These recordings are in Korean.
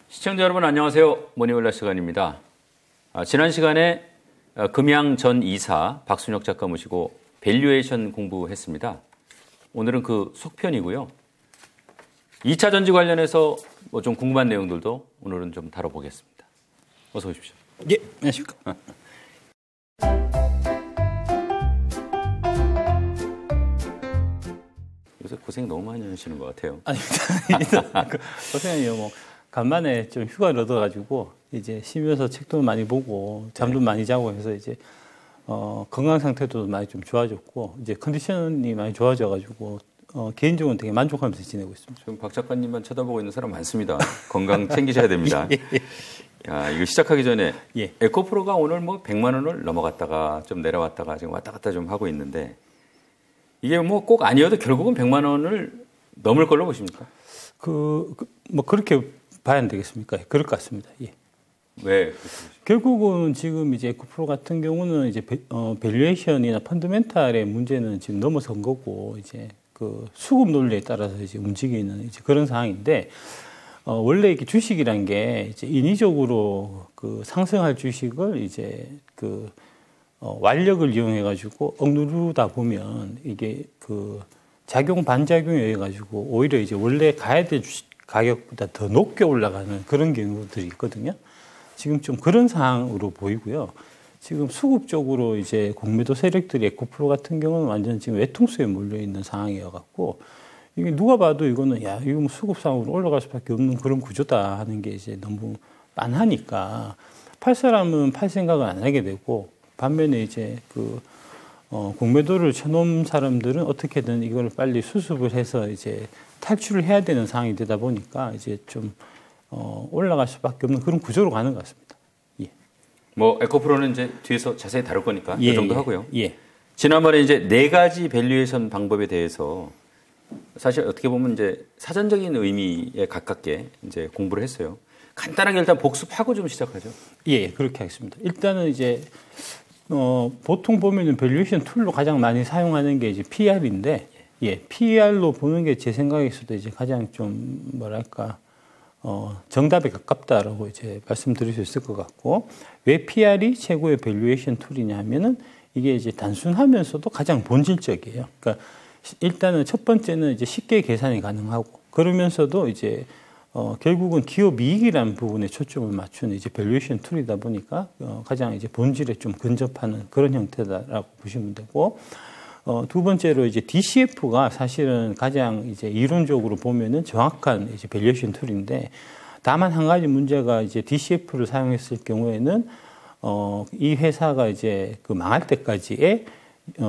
시청자 여러분 안녕하세요. 모닝올라 시간입니다. 지난 시간에 금양 전 이사 박순혁 작가 모시고 밸류에이션 공부했습니다. 오늘은 그 속편이고요. 2차 전지 관련해서 뭐 좀 궁금한 내용들도 오늘은 좀 다뤄보겠습니다. 어서 오십시오. 예, 안녕하십니까. 요새 고생 너무 많이 하시는 것 같아요. 아닙니다. 고생이요. 뭐 간만에 좀 휴가를 얻어가지고 이제 쉬면서 책도 많이 보고 잠도 많이 자고 해서 이제 건강 상태도 많이 좀 좋아졌고 이제 컨디션이 많이 좋아져가지고 개인적으로 되게 만족하면서 지내고 있습니다. 지금 박 작가님만 쳐다보고 있는 사람 많습니다. 건강 챙기셔야 됩니다. 야, 이거 시작하기 전에 에코프로가 오늘 뭐 100만 원을 넘어갔다가 좀 내려왔다가 지금 왔다 갔다 좀 하고 있는데 이게 뭐 꼭 아니어도 결국은 100만 원을 넘을 걸로 보십니까? 뭐 그렇게 봐야 안 되겠습니까? 그럴 것 같습니다. 예. 왜? 결국은 지금 이제 에코프로 같은 경우는 이제 밸류에이션이나 펀더멘탈의 문제는 지금 넘어선 거고 이제 그 수급 논리에 따라서 이제 움직이는 이제 그런 상황인데 원래 이렇게 주식이란 게 이제 인위적으로 그 상승할 주식을 이제 그 완력을 이용해 가지고 억누르다 보면 이게 그 작용 반작용에 의해 가지고 오히려 이제 원래 가야 될 주식 가격보다 더 높게 올라가는 그런 경우들이 있거든요. 지금 좀 그런 상황으로 보이고요. 지금 수급적으로 이제 공매도 세력들이 에코프로 같은 경우는 완전 지금 외통수에 몰려 있는 상황이어갖고 이게 누가 봐도 이거는 야 이거 뭐 수급상으로 올라갈 수밖에 없는 그런 구조다 하는 게 이제 너무 빤하니까 팔 사람은 팔 생각을 안 하게 되고 반면에 이제 그 공매도를 쳐놓은 사람들은 어떻게든 이걸 빨리 수습을 해서 이제 탈출을 해야 되는 상황이 되다 보니까 이제 좀 올라갈 수밖에 없는 그런 구조로 가는 것 같습니다. 예. 뭐 에코프로는 이제 뒤에서 자세히 다룰 거니까 이 정도 하고요. 예. 지난번에 이제 4가지 밸류에이션 방법에 대해서 사실 어떻게 보면 이제 사전적인 의미에 가깝게 이제 공부를 했어요. 간단하게 일단 복습하고 좀 시작하죠. 예, 그렇게 하겠습니다. 일단은 이제 보통 보면은 밸류에이션 툴로 가장 많이 사용하는 게 이제 PR인데, PR로 보는 게 제 생각에서도 이제 가장 좀 뭐랄까 정답에 가깝다라고 이제 말씀드릴 수 있을 것 같고, 왜 PR이 최고의 밸류에이션 툴이냐 하면은 이게 이제 단순하면서도 가장 본질적이에요. 그러니까 일단은 첫 번째는 이제 쉽게 계산이 가능하고, 그러면서도 이제 결국은 기업 이익이라는 부분에 초점을 맞추는 이제 밸류에이션 툴이다 보니까 가장 이제 본질에 좀 근접하는 그런 형태다라고 보시면 되고, 두 번째로 이제 DCF가 사실은 가장 이제 이론적으로 보면은 정확한 이제 밸류에이션 툴인데, 다만 한 가지 문제가 이제 DCF를 사용했을 경우에는 이 회사가 이제 그 망할 때까지의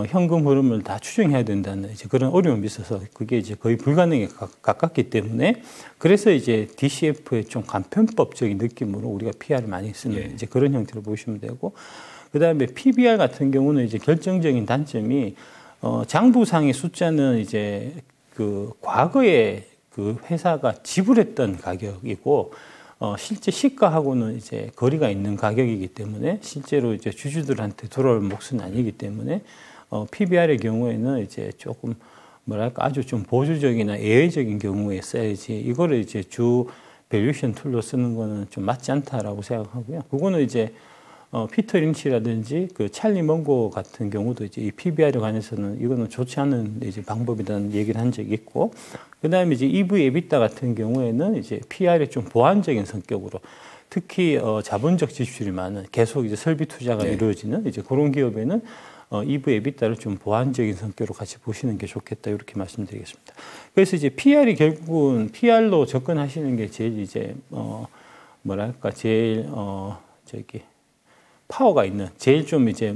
현금 흐름을 다 추정해야 된다는 이제 그런 어려움이 있어서 그게 이제 거의 불가능에 가깝기 때문에, 그래서 이제 DCF의 좀 간편법적인 느낌으로 우리가 PR을 많이 쓰는 이제 그런 형태로 보시면 되고, 그 다음에 PBR 같은 경우는 이제 결정적인 단점이 장부상의 숫자는 이제 그 과거에 그 회사가 지불했던 가격이고 실제 시가하고는 이제 거리가 있는 가격이기 때문에 실제로 이제 주주들한테 돌아올 몫은 아니기 때문에 PBR의 경우에는 이제 조금 뭐랄까 아주 좀 보수적이나 예외적인 경우에 써야지 이거를 이제 주 밸류에이션 툴로 쓰는 거는 좀 맞지 않다라고 생각하고요. 그거는 이제 피터 린치라든지 그 찰리 먼고 같은 경우도 이제 이 PBR에 관해서는 이거는 좋지 않은 이제 방법이라는 얘기를 한 적이 있고, 그 다음에 이제 EV EBITDA 같은 경우에는 이제 PR의 좀 보완적인 성격으로 특히 자본적 지출이 많은 계속 이제 설비 투자가 이루어지는 이제 그런 기업에는 EV EBITDA를 좀 보완적인 성격으로 같이 보시는 게 좋겠다 이렇게 말씀드리겠습니다. 그래서 이제 PR이 결국은 PR로 접근하시는 게 제일 이제 뭐랄까 제일 파워가 있는 제일 좀 이제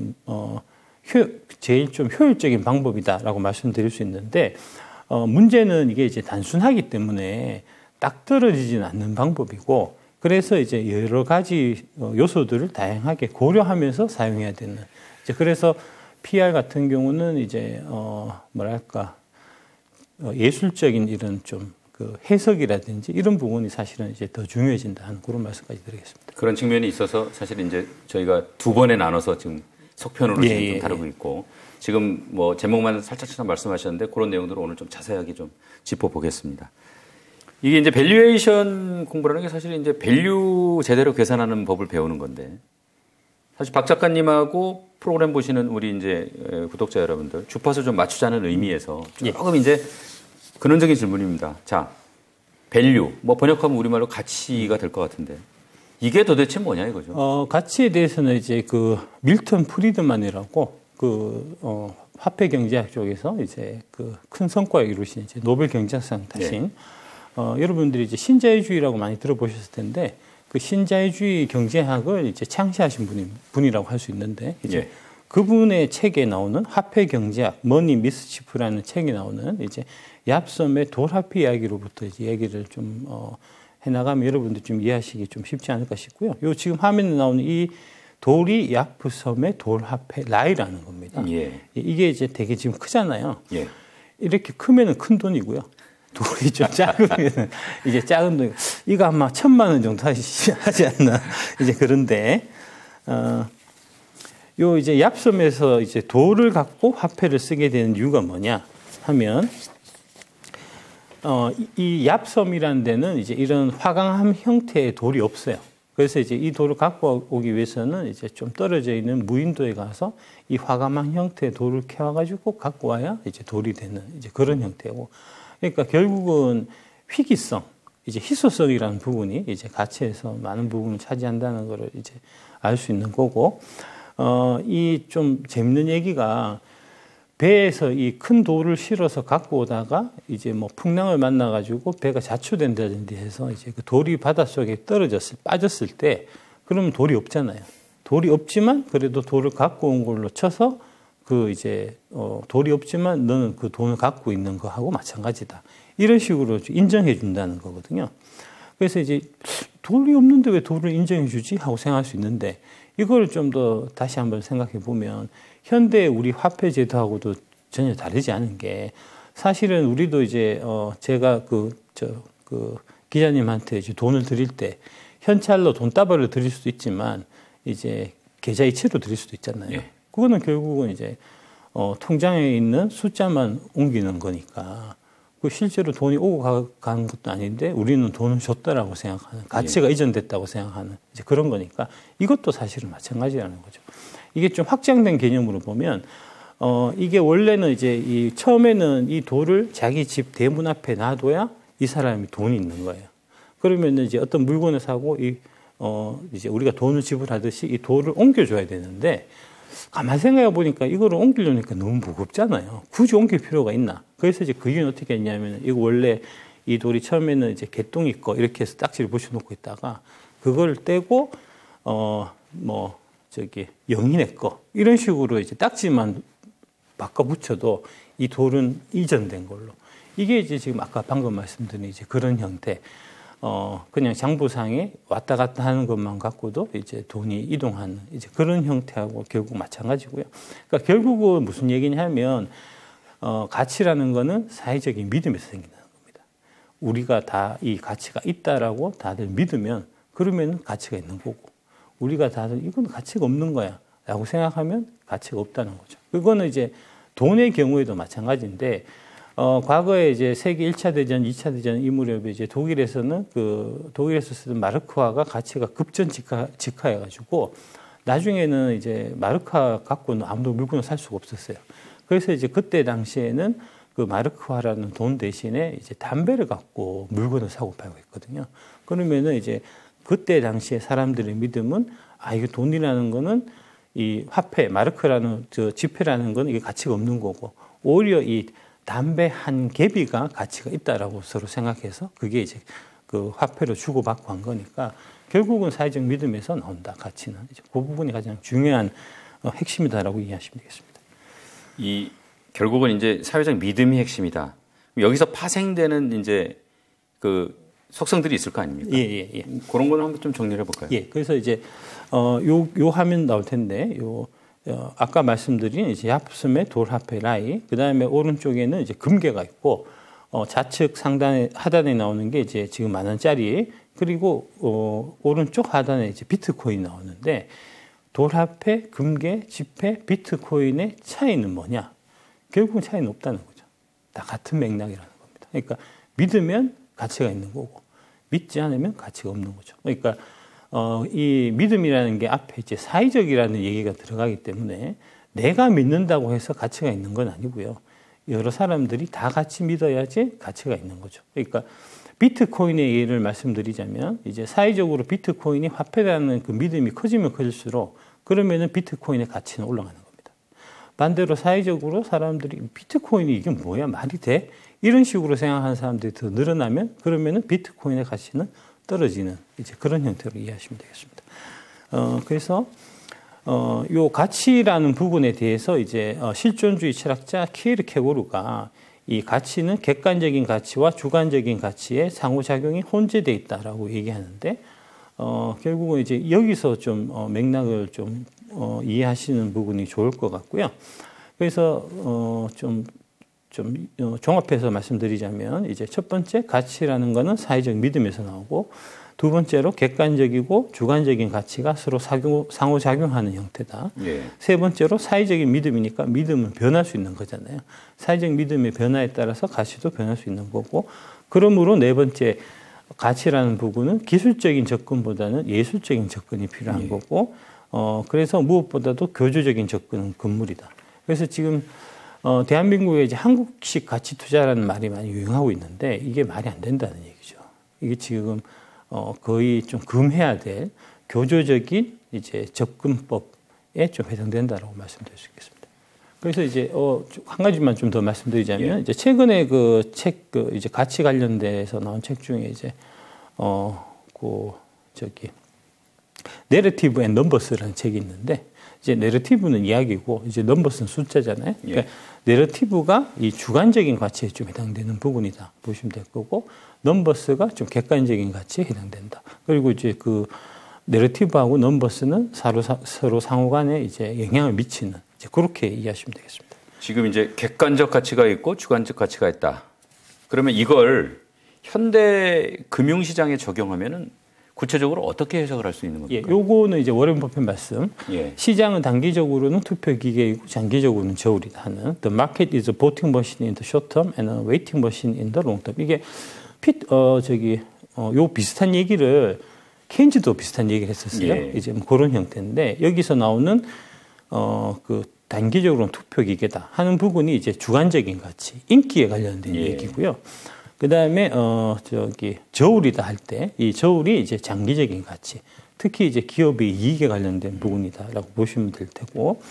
제일 좀 효율적인 방법이다라고 말씀드릴 수 있는데, 문제는 이게 이제 단순하기 때문에 딱 떨어지지는 않는 방법이고, 그래서 이제 여러 가지 요소들을 다양하게 고려하면서 사용해야 되는 이제 그래서 PR 같은 경우는 이제 뭐랄까 예술적인 이런 좀 그 해석이라든지 이런 부분이 사실은 이제 더 중요해진다 하는 그런 말씀까지 드리겠습니다. 그런 측면이 있어서 사실 이제 저희가 두 번에 나눠서 지금 속편으로 지금 좀 다루고 있고 지금 뭐 제목만 살짝 말씀하셨는데 그런 내용들을 오늘 좀 자세하게 좀 짚어보겠습니다. 이게 이제 밸류에이션 공부라는 게 사실 이제 밸류 제대로 계산하는 법을 배우는 건데 사실 박 작가님하고 프로그램 보시는 우리 이제 구독자 여러분들 주파수 좀 맞추자는 의미에서 조금 이제 근원적인 질문입니다. 자, 밸류 뭐 번역하면 우리말로 가치가 될 것 같은데 이게 도대체 뭐냐 이거죠? 가치에 대해서는 이제 그 밀턴 프리드만이라고 화폐 경제학 쪽에서 이제 그 큰 성과를 이루신 이제 노벨 경제상 타신 여러분들이 이제 신자유주의라고 많이 들어보셨을 텐데 그 신자유주의 경제학을 이제 창시하신 분이라고 할 수 있는데 이제 그분의 책에 나오는 화폐 경제학 머니 미스치프라는 책에 나오는 이제 얍섬의 돌화폐 이야기로부터 이제 얘기를 좀 해나가면 여러분들 좀 이해하시기 좀 쉽지 않을까 싶고요. 요 지금 화면에 나오는 이 돌이 얍섬의 돌화폐 라이라는 겁니다. 이게 이제 되게 지금 크잖아요. 이렇게 크면은 큰 돈이고요. 돌이 좀 작으면 이제 작은 돈. 이거 아마 1,000만 원 정도 하지 않나. 이제 그런데 요 이제 얍섬에서 이제 돌을 갖고 화폐를 쓰게 되는 이유가 뭐냐 하면 이 얍섬이라는 데는 이제 이런 화강암 형태의 돌이 없어요. 그래서 이제 이 돌을 갖고 오기 위해서는 이제 좀 떨어져 있는 무인도에 가서 이 화강암 형태의 돌을 캐와가지고 갖고 와야 이제 돌이 되는 이제 그런 형태고. 그러니까 결국은 희귀성, 이제 희소성이라는 부분이 이제 가치에서 많은 부분을 차지한다는 것을 이제 알 수 있는 거고, 이 좀 재밌는 얘기가 배에서 이 큰 돌을 실어서 갖고 오다가 이제 뭐 풍랑을 만나가지고 배가 자초된다든지 해서 이제 그 돌이 바닷속에 빠졌을 때 그러면 돌이 없잖아요. 돌이 없지만 그래도 돌을 갖고 온 걸로 쳐서 그 이제 돌이 없지만 너는 그 돈을 갖고 있는 거하고 마찬가지다. 이런 식으로 인정해 준다는 거거든요. 그래서 이제 돌이 없는데 왜 돌을 인정해 주지 하고 생각할 수 있는데 이걸 좀 더 다시 한번 생각해 보면 현대 우리 화폐 제도하고도 전혀 다르지 않은 게 사실은 우리도 이제 제가 그 기자님한테 이제 돈을 드릴 때 현찰로 돈다발을 드릴 수도 있지만 이제 계좌이체로 드릴 수도 있잖아요. 그거는 결국은 이제 통장에 있는 숫자만 옮기는 거니까 그 실제로 돈이 오고 가는 것도 아닌데 우리는 돈을 줬다라고 생각하는 가치가 이전됐다고 생각하는 이제 그런 거니까 이것도 사실은 마찬가지라는 거죠. 이게 좀 확장된 개념으로 보면 이게 원래는 이제 처음에는 이 돌을 자기 집 대문 앞에 놔둬야 이 사람이 돈이 있는 거예요. 그러면 이제 어떤 물건을 사고 이제 우리가 돈을 지불하듯이 이 돌을 옮겨줘야 되는데 가만 생각해 보니까 이거를 옮기려니까 너무 무겁잖아요. 굳이 옮길 필요가 있나? 그래서 이제 그 이유는 어떻게 했냐면 이거 원래 이 돌이 처음에는 이제 개똥이 거 이렇게 해서 딱지를 붙여놓고 있다가 그걸 떼고 영인의 거 이런 식으로 이제 딱지만 바꿔 붙여도 이 돌은 이전된 걸로 이게 이제 지금 아까 방금 말씀드린 이제 그런 형태. 그냥 장부상에 왔다 갔다 하는 것만 갖고도 이제 돈이 이동하는 이제 그런 형태하고 결국 마찬가지고요. 그러니까 결국은 무슨 얘기냐면 가치라는 거는 사회적인 믿음에서 생긴다는 겁니다. 우리가 다 이 가치가 있다라고 다들 믿으면 그러면 가치가 있는 거고 우리가 다들 이건 가치가 없는 거야 라고 생각하면 가치가 없다는 거죠. 그거는 이제 돈의 경우에도 마찬가지인데 과거에 이제 세계 1차 대전, 2차 대전 이 무렵에 이제 독일에서는 독일에서 쓰던 마르크화가 가치가 급전 직하해가지고 나중에는 이제 마르크화 갖고는 아무도 물건을 살 수가 없었어요. 그래서 이제 그때 당시에는 그 마르크화라는 돈 대신에 이제 담배를 갖고 물건을 사고 팔고 했거든요. 그러면은 이제 그때 당시에 사람들의 믿음은 이거 돈이라는 거는 이 화폐, 마르크라는 지폐라는 거는 이게 가치가 없는 거고 오히려 이 담배 한 개비가 가치가 있다라고 서로 생각해서 그게 이제 그 화폐로 주고받고 한 거니까 결국은 사회적 믿음에서 나온다, 가치는. 이제 그 부분이 가장 중요한 핵심이다라고 이해하시면 되겠습니다. 결국은 이제 사회적 믿음이 핵심이다. 여기서 파생되는 이제 그 속성들이 있을 거 아닙니까? 예. 그런 거는 한번 좀 정리를 해볼까요? 예. 그래서 이제 요 화면 나올 텐데 아까 말씀드린 이제 얍섬의 돌화폐 라이, 그 다음에 오른쪽에는 이제 금괴가 있고, 좌측 하단에 나오는 게 이제 지금 10,000원짜리, 그리고 오른쪽 하단에 이제 비트코인 나오는데, 돌화폐, 금괴, 지폐, 비트코인의 차이는 뭐냐? 결국은 차이는 없다는 거죠. 다 같은 맥락이라는 겁니다. 그러니까 믿으면 가치가 있는 거고 믿지 않으면 가치가 없는 거죠. 그러니까 이 믿음이라는 게 앞에 이제 사회적이라는 얘기가 들어가기 때문에 내가 믿는다고 해서 가치가 있는 건 아니고요. 여러 사람들이 다 같이 믿어야지 가치가 있는 거죠. 그러니까 비트코인의 예를 말씀드리자면 이제 사회적으로 비트코인이 화폐라는 그 믿음이 커지면 커질수록 그러면은 비트코인의 가치는 올라가는 겁니다. 반대로 사회적으로 사람들이 비트코인이 이게 뭐야 말이 돼? 이런 식으로 생각하는 사람들이 더 늘어나면 그러면은 비트코인의 가치는 떨어지는 이제 그런 형태로 이해하시면 되겠습니다. 그래서 요 가치라는 부분에 대해서 이제 실존주의 철학자 키에르케고르가 이 가치는 객관적인 가치와 주관적인 가치의 상호작용이 혼재되어 있다라고 얘기하는데 결국은 이제 여기서 좀 맥락을 좀 이해하시는 부분이 좋을 것 같고요. 그래서 좀 종합해서 말씀드리자면 이제 첫 번째 가치라는 거는 사회적 믿음에서 나오고 두 번째로 객관적이고 주관적인 가치가 서로 상호작용하는 형태다. 예. 세 번째로 사회적인 믿음이니까 믿음은 변할 수 있는 거잖아요. 사회적 믿음의 변화에 따라서 가치도 변할 수 있는 거고 그러므로 네 번째 가치라는 부분은 기술적인 접근보다는 예술적인 접근이 필요한 예. 거고 그래서 무엇보다도 교조적인 접근은 금물이다. 그래서 지금 대한민국에 이제 한국식 가치 투자라는 말이 많이 유행하고 있는데 이게 말이 안 된다는 얘기죠. 이게 지금 거의 좀 금해야 될 교조적인 이제 접근법에 좀 해당된다라고 말씀드릴 수 있겠습니다. 그래서 이제 한 가지만 좀 더 말씀드리자면 예. 이제 최근에 그 책 이제 가치 관련돼서 나온 책 중에 이제 내러티브 앤 넘버스라는 책이 있는데 이제 내러티브는 이야기고 이제 넘버스는 숫자잖아요. 그러니까 예. 내러티브가 이 주관적인 가치에 좀 해당되는 부분이다 보시면 될 거고 넘버스가 좀 객관적인 가치에 해당된다. 그리고 이제 그 내러티브하고 넘버스는 서로 상호간에 이제 영향을 미치는 이제 그렇게 이해하시면 되겠습니다. 지금 이제 객관적 가치가 있고 주관적 가치가 있다. 그러면 이걸 현대 금융시장에 적용하면은 구체적으로 어떻게 해석을 할 수 있는 겁니까? 예, 요거는 이제 워렌 버핏 말씀. 예. 시장은 단기적으로는 투표 기계이고 장기적으로는 저울이다 하는 The market is a voting machine in the short term and a waiting machine in the long term. 이게 요 비슷한 얘기를 케인즈도 비슷한 얘기를 했었어요. 예. 이제 뭐 그런 형태인데 여기서 나오는 그 단기적으로는 투표 기계다 하는 부분이 이제 주관적인 가치, 인기에 관련된 예. 얘기고요. 그 다음에, 저울이다 할 때, 이 저울이 이제 장기적인 가치, 특히 이제 기업의 이익에 관련된 부분이다라고 보시면 될 테고,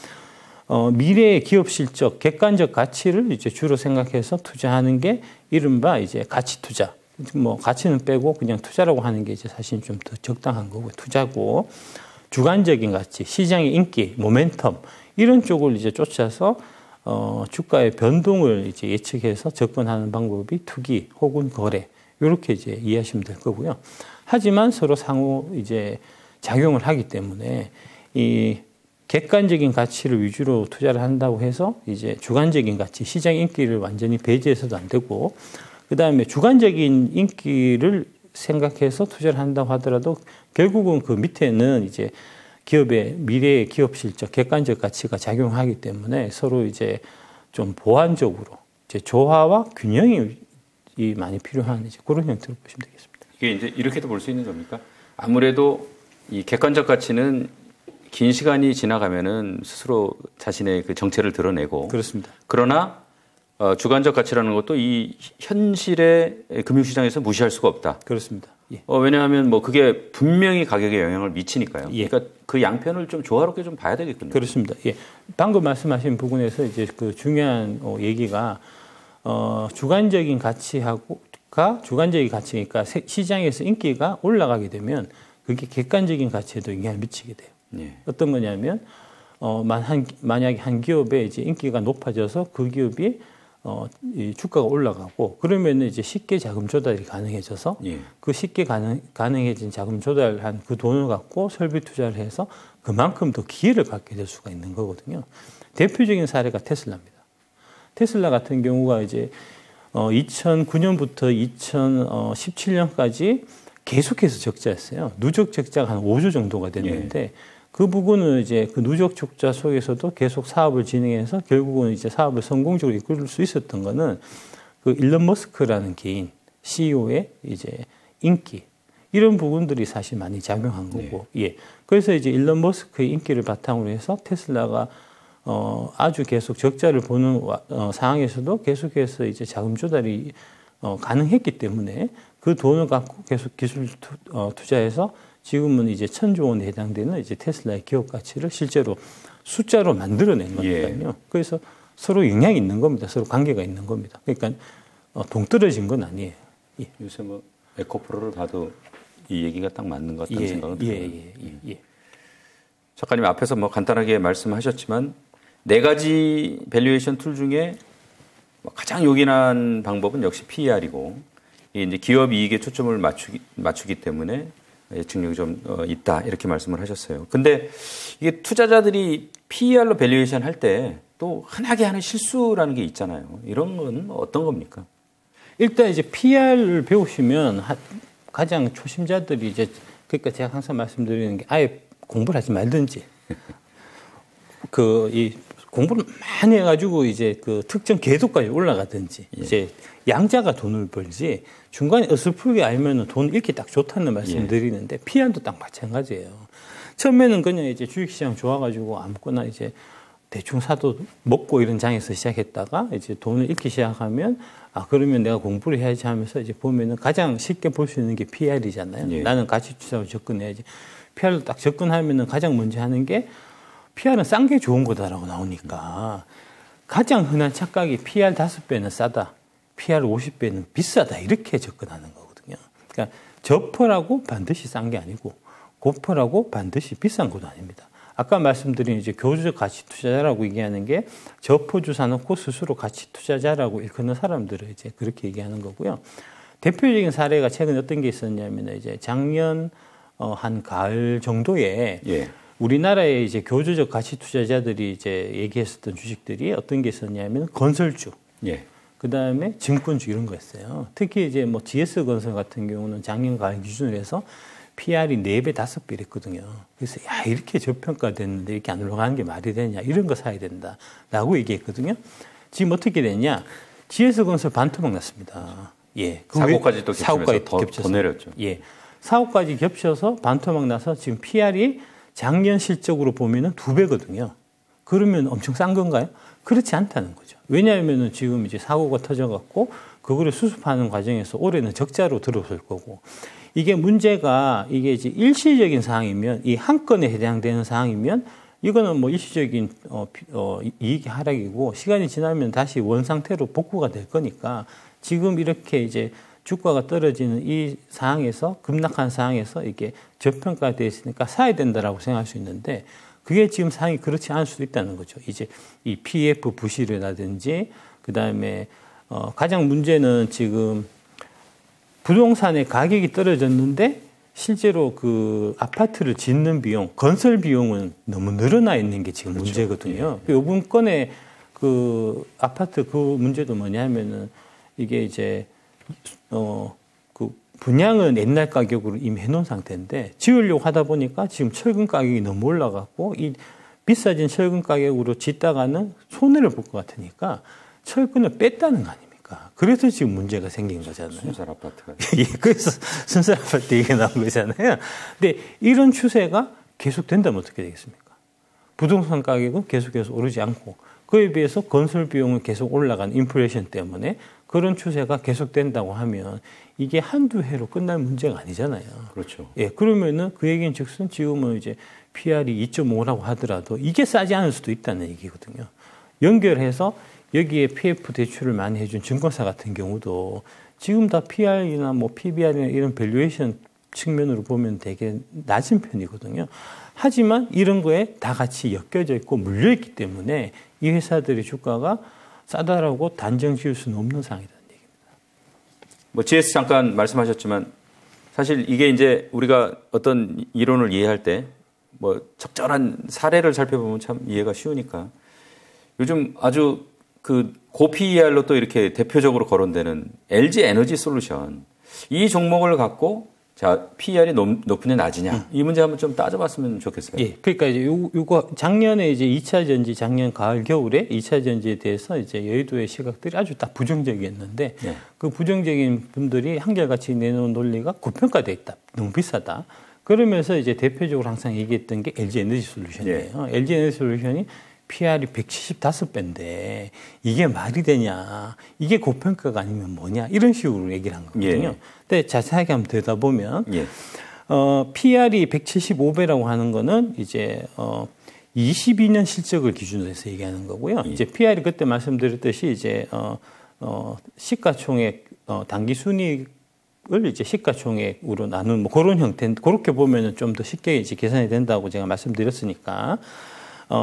미래의 기업 실적, 객관적 가치를 이제 주로 생각해서 투자하는 게 이른바 이제 가치 투자. 뭐, 가치는 빼고 그냥 투자라고 하는 게 이제 사실 좀 더 적당한 거고, 투자고, 주관적인 가치, 시장의 인기, 모멘텀, 이런 쪽을 이제 쫓아서 주가의 변동을 이제 예측해서 접근하는 방법이 투기 혹은 거래 이렇게 이제 이해하시면 될 거고요. 하지만 서로 상호 이제 작용을 하기 때문에 이 객관적인 가치를 위주로 투자를 한다고 해서 이제 주관적인 가치, 시장 인기를 완전히 배제해서도 안 되고 그 다음에 주관적인 인기를 생각해서 투자를 한다고 하더라도 결국은 그 밑에는 이제 기업의 미래의 기업 실적, 객관적 가치가 작용하기 때문에 서로 이제 좀 보완적으로 이제 조화와 균형이 많이 필요한 이제 그런 형태로 보시면 되겠습니다. 이게 이제 이렇게도 볼 수 있는 겁니까? 아무래도 이 객관적 가치는 긴 시간이 지나가면은 스스로 자신의 그 정체를 드러내고 그렇습니다. 그러나 주관적 가치라는 것도 이 현실의 금융시장에서 무시할 수가 없다. 그렇습니다. 예. 왜냐하면 뭐 그게 분명히 가격에 영향을 미치니까요. 예. 그러니까 그 양편을 좀 조화롭게 좀 봐야 되겠군요. 그렇습니다. 예. 방금 말씀하신 부분에서 이제 그 중요한 얘기가 주관적인 주관적인 가치니까 시장에서 인기가 올라가게 되면 그게 객관적인 가치에도 영향을 미치게 돼요. 예. 어떤 거냐면 만약에 한 기업의 이제 인기가 높아져서 그 기업이 이 주가가 올라가고 그러면 이제 쉽게 자금 조달이 가능해져서 예. 그 쉽게 가능해진 자금 조달한 그 돈을 갖고 설비 투자를 해서 그만큼 더 기회를 갖게 될 수가 있는 거거든요. 대표적인 사례가 테슬라입니다. 테슬라 같은 경우가 이제 2009년부터 2017년까지 계속해서 적자였어요. 누적 적자가 한 5조 정도가 됐는데 예. 그 부분은 이제 그 누적 적자 속에서도 계속 사업을 진행해서 결국은 이제 사업을 성공적으로 이끌 수 있었던 거는 그 일론 머스크라는 개인 CEO의 이제 인기 이런 부분들이 사실 많이 작용한 거고, 네. 예. 그래서 이제 일론 머스크의 인기를 바탕으로 해서 테슬라가 아주 계속 적자를 보는 상황에서도 계속해서 이제 자금 조달이 가능했기 때문에 그 돈을 갖고 계속 기술 투자해서 지금은 이제 1,000조 원에 해당되는 이제 테슬라의 기업 가치를 실제로 숫자로 만들어낸 거니까요. 예. 그래서 서로 영향이 있는 겁니다. 서로 관계가 있는 겁니다. 그러니까 동떨어진 건 아니에요. 예. 요새 뭐 에코프로를 봐도 이 얘기가 딱 맞는 것 같다는 생각은 들어요. 예. 작가님 앞에서 뭐 간단하게 말씀하셨지만 4가지 밸류에이션 툴 중에 가장 요긴한 방법은 역시 PER이고 이제 기업 이익에 초점을 맞추기 때문에 예측력이 좀 있다 이렇게 말씀을 하셨어요. 근데 이게 투자자들이 PER로 밸류에이션 할 때 또 흔하게 하는 실수라는 게 있잖아요. 이런 건 어떤 겁니까? 일단 이제 PER을 배우시면 가장 초심자들이 이제 그러니까 제가 항상 말씀드리는 게 아예 공부를 하지 말든지 이 공부를 많이 해가지고 이제 그 특정 궤도까지 올라가든지 이제 양자가 돈을 벌지 중간에 어설프게 알면은 돈 잃기 딱 좋다는 말씀 드리는데 PER도 딱 마찬가지예요. 처음에는 그냥 이제 주식시장 좋아가지고 아무거나 이제 대충 사도 먹고 이런 장에서 시작했다가 이제 돈을 잃기 시작하면 그러면 내가 공부를 해야지 하면서 이제 보면은 가장 쉽게 볼 수 있는 게 PER이잖아요. 나는 가치 투자로 접근해야지. PER로 딱 접근하면은 가장 먼저 하는 게 PER은 싼 게 좋은 거다라고 나오니까 가장 흔한 착각이 PER 5배는 싸다. PER 50배는 비싸다. 이렇게 접근하는 거거든요. 그러니까 저퍼라고 반드시 싼 게 아니고 고퍼라고 반드시 비싼 것도 아닙니다. 아까 말씀드린 이제 교주적 가치 투자자라고 얘기하는 게 저포주 사놓고 스스로 가치 투자자라고 일컫는 사람들을 이제 그렇게 얘기하는 거고요. 대표적인 사례가 최근 어떤 게 있었냐면 이제 작년 한 가을 정도에 우리나라의 이제 교주적 가치 투자자들이 이제 얘기했었던 주식들이 어떤 게 있었냐면 건설주, 그 다음에 증권주 이런 거였어요. 특히 이제 뭐 GS건설 같은 경우는 작년 가을 기준으로 해서 PER이 4배, 5배 이랬거든요. 그래서 이렇게 저평가됐는데 이렇게 안 올라가는 게 말이 되냐. 이런 거 사야 된다라고 얘기했거든요. 지금 어떻게 됐냐. GS건설 반토막 났습니다. 사고까지 또 겹쳐서 더 내렸죠. 사고까지 겹쳐서 반토막 나서 지금 PER이 작년 실적으로 보면은 2배거든요. 그러면 엄청 싼 건가요? 그렇지 않다는 거죠. 왜냐하면은 지금 이제 사고가 터져갖고 그거를 수습하는 과정에서 올해는 적자로 들어설 거고 이게 문제가 이게 이제 일시적인 상황이면 이 한 건에 해당되는 상황이면 이거는 뭐 일시적인 이익 하락이고 시간이 지나면 다시 원 상태로 복구가 될 거니까 지금 이렇게 이제 주가가 떨어지는 이 상황에서 급락한 상황에서 이게 저평가되어 있으니까 사야 된다라고 생각할 수 있는데 그게 지금 상황이 그렇지 않을 수도 있다는 거죠. 이제 이 PF 부실이라든지 그다음에 가장 문제는 지금 부동산의 가격이 떨어졌는데 실제로 그 아파트를 짓는 비용, 건설 비용은 너무 늘어나 있는 게 지금 문제거든요. 이번 건에 그 아파트 그 문제도 뭐냐면은 이게 이제 그 분양은 옛날 가격으로 이미 해놓은 상태인데 지으려고 하다 보니까 지금 철근 가격이 너무 올라갔고 이 비싸진 철근 가격으로 짓다가는 손해를 볼 것 같으니까 철근을 뺐다는 거 아닙니까? 그래서 지금 문제가 생긴 거잖아요. 순살 아파트가. 그래서 순살 아파트 얘기가 나온 거잖아요. 근데 이런 추세가 계속된다면 어떻게 되겠습니까? 부동산 가격은 계속해서 오르지 않고 그에 비해서 건설 비용은 계속 올라간 인플레이션 때문에 그런 추세가 계속된다고 하면 이게 한두 해로 끝날 문제가 아니잖아요. 그렇죠. 그러면은 그 얘기는 즉슨 지금은 이제 PER이 2.5라고 하더라도 이게 싸지 않을 수도 있다는 얘기거든요. 연결해서 여기에 PF 대출을 많이 해준 증권사 같은 경우도 지금 다 PER이나 뭐 PBR이나 이런 밸류에이션 측면으로 보면 되게 낮은 편이거든요. 하지만 이런 거에 다 같이 엮여져 있고 물려있기 때문에 이 회사들의 주가가 싸다라고 단정 지을 수는 없는 상황이라는 얘기입니다. 뭐 GS 잠깐 말씀하셨지만 사실 이게 이제 우리가 어떤 이론을 이해할 때 뭐 적절한 사례를 살펴보면 참 이해가 쉬우니까 요즘 아주 그 고PER로 또 이렇게 대표적으로 거론되는 LG 에너지 솔루션 이 종목을 갖고 자, PER이 높으냐 낮으냐 이 문제 한번 좀 따져봤으면 좋겠어요. 예, 그러니까 이제 요거 작년에 이제 2차 전지 작년 가을 겨울에 2차 전지에 대해서 이제 여의도의 시각들이 아주 딱 부정적이었는데 예. 그 부정적인 분들이 한결같이 내놓은 논리가 고평가돼 있다, 너무 비싸다. 그러면서 이제 대표적으로 항상 얘기했던 게 LG 에너지 솔루션이에요. LG 에너지 솔루션이 PR이 175배인데 이게 말이 되냐? 이게 고평가가 아니면 뭐냐? 이런 식으로 얘기를 한 거거든요. 예. 근데 자세하게 한번 들여다보면 예. PR이 175배라고 하는 거는 이제 22년 실적을 기준으로 해서 얘기하는 거고요. 예. 이제 PR이 그때 말씀드렸듯이 이제 시가총액 당기 순이익 을 이제 시가총액으로 나눈 뭐 그런 형태인데 그렇게 보면은 좀 더 쉽게 이제 계산이 된다고 제가 말씀드렸으니까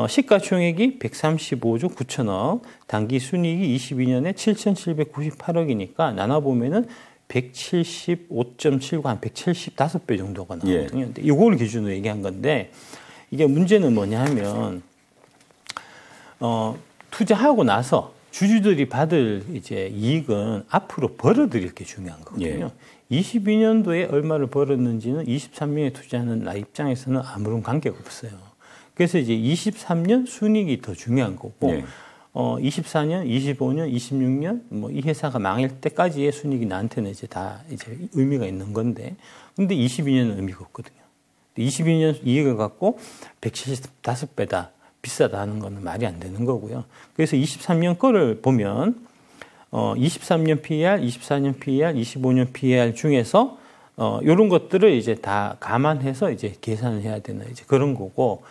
시가총액이 135조 9천억, 당기 순이익이 22년에 7,798억이니까 나눠 보면은 175.7과 한 175배 정도가 나오거든요. 근데 이걸 기준으로 얘기한 건데 이게 문제는 뭐냐하면 투자하고 나서 주주들이 받을 이제 이익은 앞으로 벌어들일 게 중요한 거거든요. 22년도에 얼마를 벌었는지는 23년에 투자하는 나 입장에서는 아무런 관계가 없어요. 그래서 이제 23년 순이익이 더 중요한 거고, 24년, 25년, 26년 뭐 이 회사가 망할 때까지의 순이익이 나한테는 이제 다 이제 의미가 있는 건데, 근데 22년은 의미가 없거든요. 22년 이익을 갖고 175배다. 비싸다 하는 거는 말이 안 되는 거고요. 그래서 23년 거를 보면 23년 PER, 24년 PER, 25년 PER 중에서 이런 것들을 이제 다 감안해서 이제 계산을 해야 되는 이제 그런 거고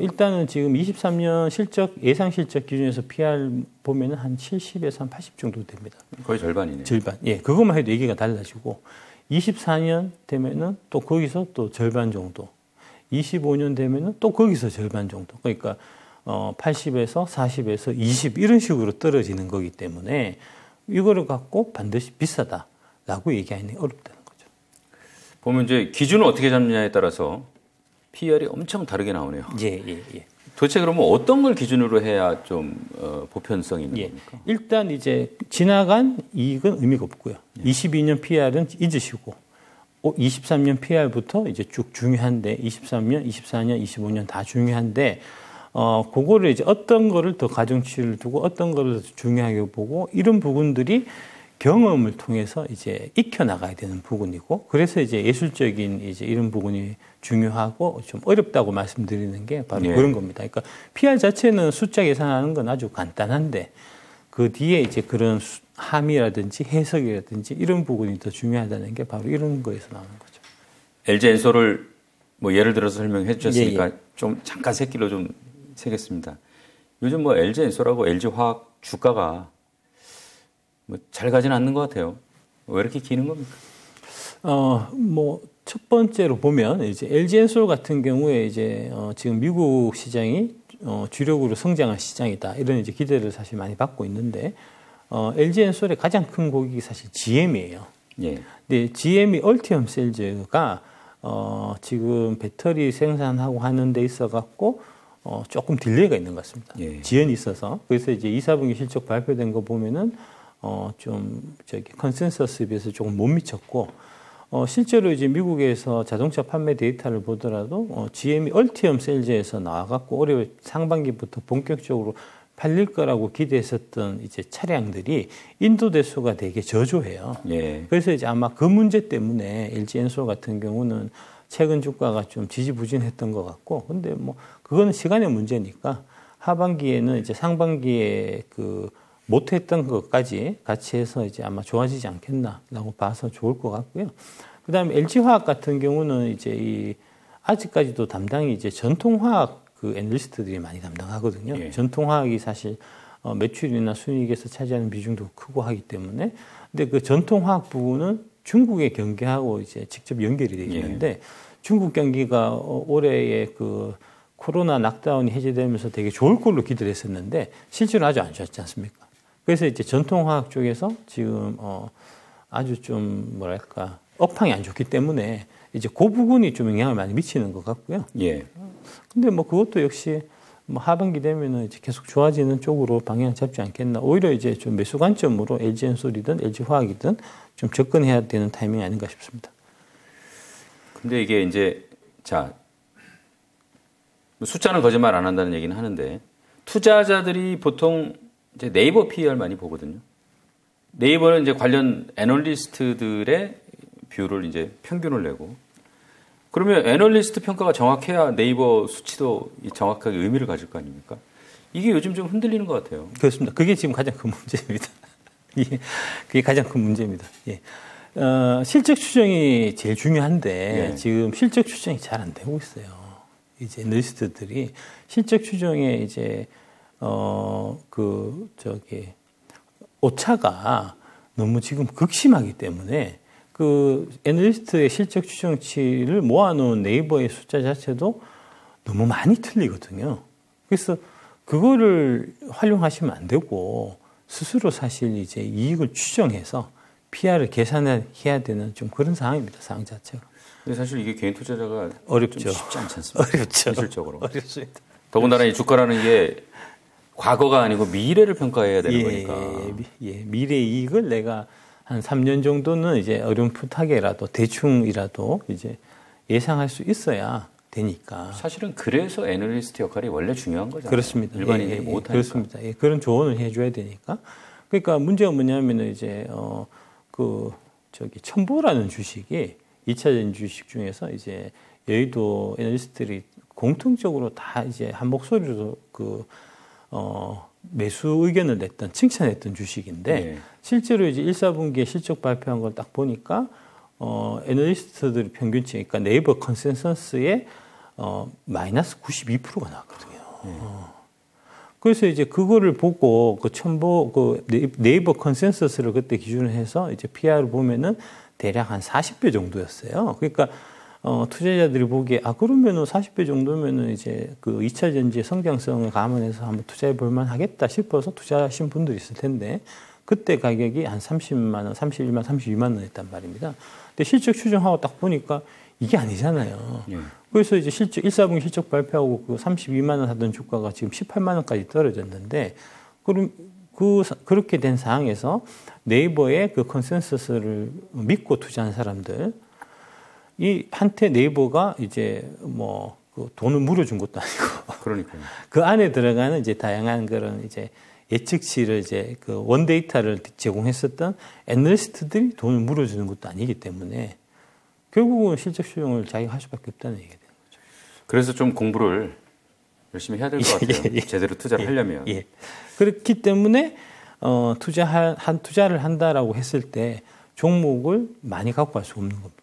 일단은 지금 23년 실적 예상 실적 기준에서 PER 보면은 한 70에서 한 80 정도 됩니다. 거의 절반이네요. 절반. 예, 그것만 해도 얘기가 달라지고 24년 되면은 또 거기서 또 절반 정도. 25년 되면은 또 거기서 절반 정도. 그러니까 80에서 40에서 20 이런 식으로 떨어지는 거기 때문에 이거를 갖고 반드시 비싸다라고 얘기하기는 어렵다는 거죠. 보면 이제 기준을 어떻게 잡느냐에 따라서 PER이 엄청 다르게 나오네요. 예. 도대체 그러면 어떤 걸 기준으로 해야 좀 보편성이 있는 겁니까? 일단 이제 지나간 이익은 의미가 없고요. 22년 PER은 잊으시고 23년 PER부터 이제 쭉 중요한데 23년, 24년, 25년 다 중요한데 그거를 이제 어떤 거를 더 가중치를 두고 어떤 거를 더 중요하게 보고 이런 부분들이 경험을 통해서 이제 익혀 나가야 되는 부분이고 그래서 이제 예술적인 이제 이런 부분이 중요하고 좀 어렵다고 말씀드리는 게 바로 그런 겁니다. 그러니까 PER 자체는 숫자 계산하는 건 아주 간단한데 그 뒤에 이제 그런 함의라든지 해석이라든지 이런 부분이 더 중요하다는 게 바로 이런 거에서 나오는 거죠. LG 엔솔을 뭐 예를 들어서 설명해 주셨으니까 좀 잠깐 새끼로 좀 세겠습니다. 요즘 뭐 LG 엔솔하고 LG 화학 주가가 뭐 잘 가지는 않는 것 같아요. 왜 이렇게 기는 겁니까? 뭐 첫 번째로 보면 이제 LG 엔솔 같은 경우에 이제 지금 미국 시장이 주력으로 성장할 시장이다 이런 이제 기대를 사실 많이 받고 있는데 LG 엔솔의 가장 큰 고객이 사실 GM이에요. 근데 GM이 얼티엄 셀즈가 지금 배터리 생산하고 하는 데 있어 갖고 조금 딜레이가 있는 것 같습니다. 지연이 있어서 그래서 이제 2, 4분기 실적 발표된 거 보면은 좀 컨센서스에 비해서 조금 못 미쳤고 실제로 이제 미국에서 자동차 판매 데이터를 보더라도 GM이 얼티엄 셀즈에서 나와갖고 올해 상반기부터 본격적으로 팔릴 거라고 기대했었던 이제 차량들이 인도 대수가 되게 저조해요. 그래서 이제 아마 그 문제 때문에 LG 엔솔 같은 경우는 최근 주가가 좀 지지부진했던 것 같고, 근데 뭐 그거는 시간의 문제니까 하반기에는 이제 상반기에 그 못했던 것까지 같이 해서 이제 아마 좋아지지 않겠나라고 봐서 좋을 것 같고요. 그다음에 LG화학 같은 경우는 이제 아직까지도 담당이 이제 전통화학 그 애널리스트들이 많이 담당하거든요. 전통화학이 사실 매출이나 순이익에서 차지하는 비중도 크고 하기 때문에, 근데 그 전통화학 부분은 중국의 경기하고 이제 직접 연결이 되어 있는데 중국 경기가 올해의 그 코로나 락다운이 해제되면서 되게 좋을 걸로 기대를 했었는데 실제로 아주 안 좋았지 않습니까? 그래서 이제 전통화학 쪽에서 지금 아주 좀 뭐랄까 업황이 안 좋기 때문에 이제 그 부분이 좀 영향을 많이 미치는 것 같고요. 근데 뭐 그것도 역시 뭐 하반기 되면은 이제 계속 좋아지는 쪽으로 방향 잡지 않겠나. 오히려 이제 좀 매수 관점으로 LG 엔솔이든 LG 화학이든 좀 접근해야 되는 타이밍이 아닌가 싶습니다. 근데 이게 이제 자 숫자는 거짓말 안 한다는 얘기는 하는데 투자자들이 보통 이제 네이버 PER 많이 보거든요. 네이버는 이제 관련 애널리스트들의 뷰를 이제 평균을 내고 그러면 애널리스트 평가가 정확해야 네이버 수치도 정확하게 의미를 가질 거 아닙니까? 이게 요즘 좀 흔들리는 것 같아요. 그렇습니다. 그게 지금 가장 큰 문제입니다. 예, 그게 가장 큰 문제입니다. 예. 실적 추정이 제일 중요한데 예. 지금 실적 추정이 잘 안 되고 있어요. 이제 애널리스트들이 실적 추정에 이제 오차가 너무 지금 극심하기 때문에 그 애널리스트의 실적 추정치를 모아놓은 네이버의 숫자 자체도 너무 많이 틀리거든요. 그래서 그거를 활용하시면 안 되고 스스로 사실 이제 이익을 추정해서 PR을 계산해야 되는 좀 그런 상황입니다. 상황 자체가. 근데 사실 이게 개인 투자자가 어렵죠. 좀 쉽지 않지 않습니까? 어렵죠. 현실적으로. 어렵습니다. 더군다나 이 주가라는 게 과거가 아니고 미래를 평가해야 되는 거니까. 미래 이익을 내가 한 3년 정도는 이제 어렴풋하게라도 대충이라도 이제 예상할 수 있어야 되니까. 사실은 그래서 애널리스트 역할이 원래 중요한 거잖아요. 그렇습니다. 일반인이 못하니까. 그렇습니다. 그런 조언을 해줘야 되니까. 그러니까 문제가 뭐냐면은 이제 첨보라는 주식이 2차전 주식 중에서 이제 여의도 애널리스트들이 공통적으로 다 이제 한 목소리로 매수 의견을 냈던 칭찬했던 주식인데 네. 실제로 이제 1, 4분기에 실적 발표한 걸 딱 보니까 애널리스트들 평균치, 그러니까 네이버 컨센서스에 마이너스 92%가 나왔거든요. 그래서 이제 그거를 보고 네이버 컨센서스를 그때 기준으로 해서 이제 PR을 보면은 대략 한 40배 정도였어요. 그러니까 투자자들이 보기에 그러면은 40배 정도면은 이제 그 2차 전지의 성장성을 감안해서 한번 투자해 볼 만하겠다 싶어서 투자하신 분들이 있을 텐데 그때 가격이 한 30만 원, 31만, 32만 원이었단 말입니다. 근데 실적 추정하고 딱 보니까 이게 아니잖아요. 그래서 이제 1, 4분기 실적 발표하고 그 32만 원 하던 주가가 지금 18만 원까지 떨어졌는데 그럼 그렇게 된 상황에서 네이버의 그 컨센서스를 믿고 투자한 사람들 이 한테 네이버가 이제 그 돈을 물어준 것도 아니고 그러니까요. 그 안에 들어가는 이제 다양한 그런 이제 예측치를 이제 그 원데이터를 제공했었던 애널리스트들이 돈을 물어주는 것도 아니기 때문에 결국은 실적 추정을 자기가 할 수밖에 없다는 얘기가 되는 거죠. 그래서 좀 공부를 열심히 해야 될 것 같아요. 제대로 투자를 하려면. 그렇기 때문에 투자를 한다라고 했을 때 종목을 많이 갖고 갈 수 없는 겁니다.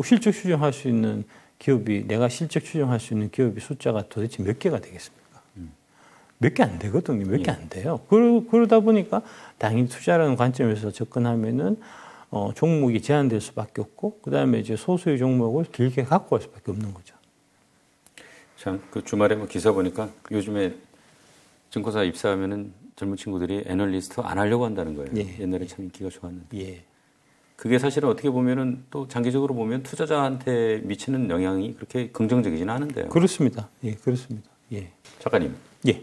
실적 추정할 수 있는 기업이 내가 실적 추정할 수 있는 기업의 숫자가 도대체 몇 개가 되겠습니까? 몇 개 안 되거든요. 몇 개 안 돼요. 그러다 보니까 당연히 투자라는 관점에서 접근하면은 종목이 제한될 수밖에 없고 그다음에 이제 소수의 종목을 길게 갖고 갈 수밖에 없는 거죠. 참 그 주말에 기사 보니까 요즘에 증권사 입사하면은 젊은 친구들이 애널리스트 안 하려고 한다는 거예요. 옛날에 참 인기가 좋았는데. 그게 사실은 어떻게 보면은 또 장기적으로 보면 투자자한테 미치는 영향이 그렇게 긍정적이지는 않은데요. 그렇습니다. 그렇습니다. 작가님.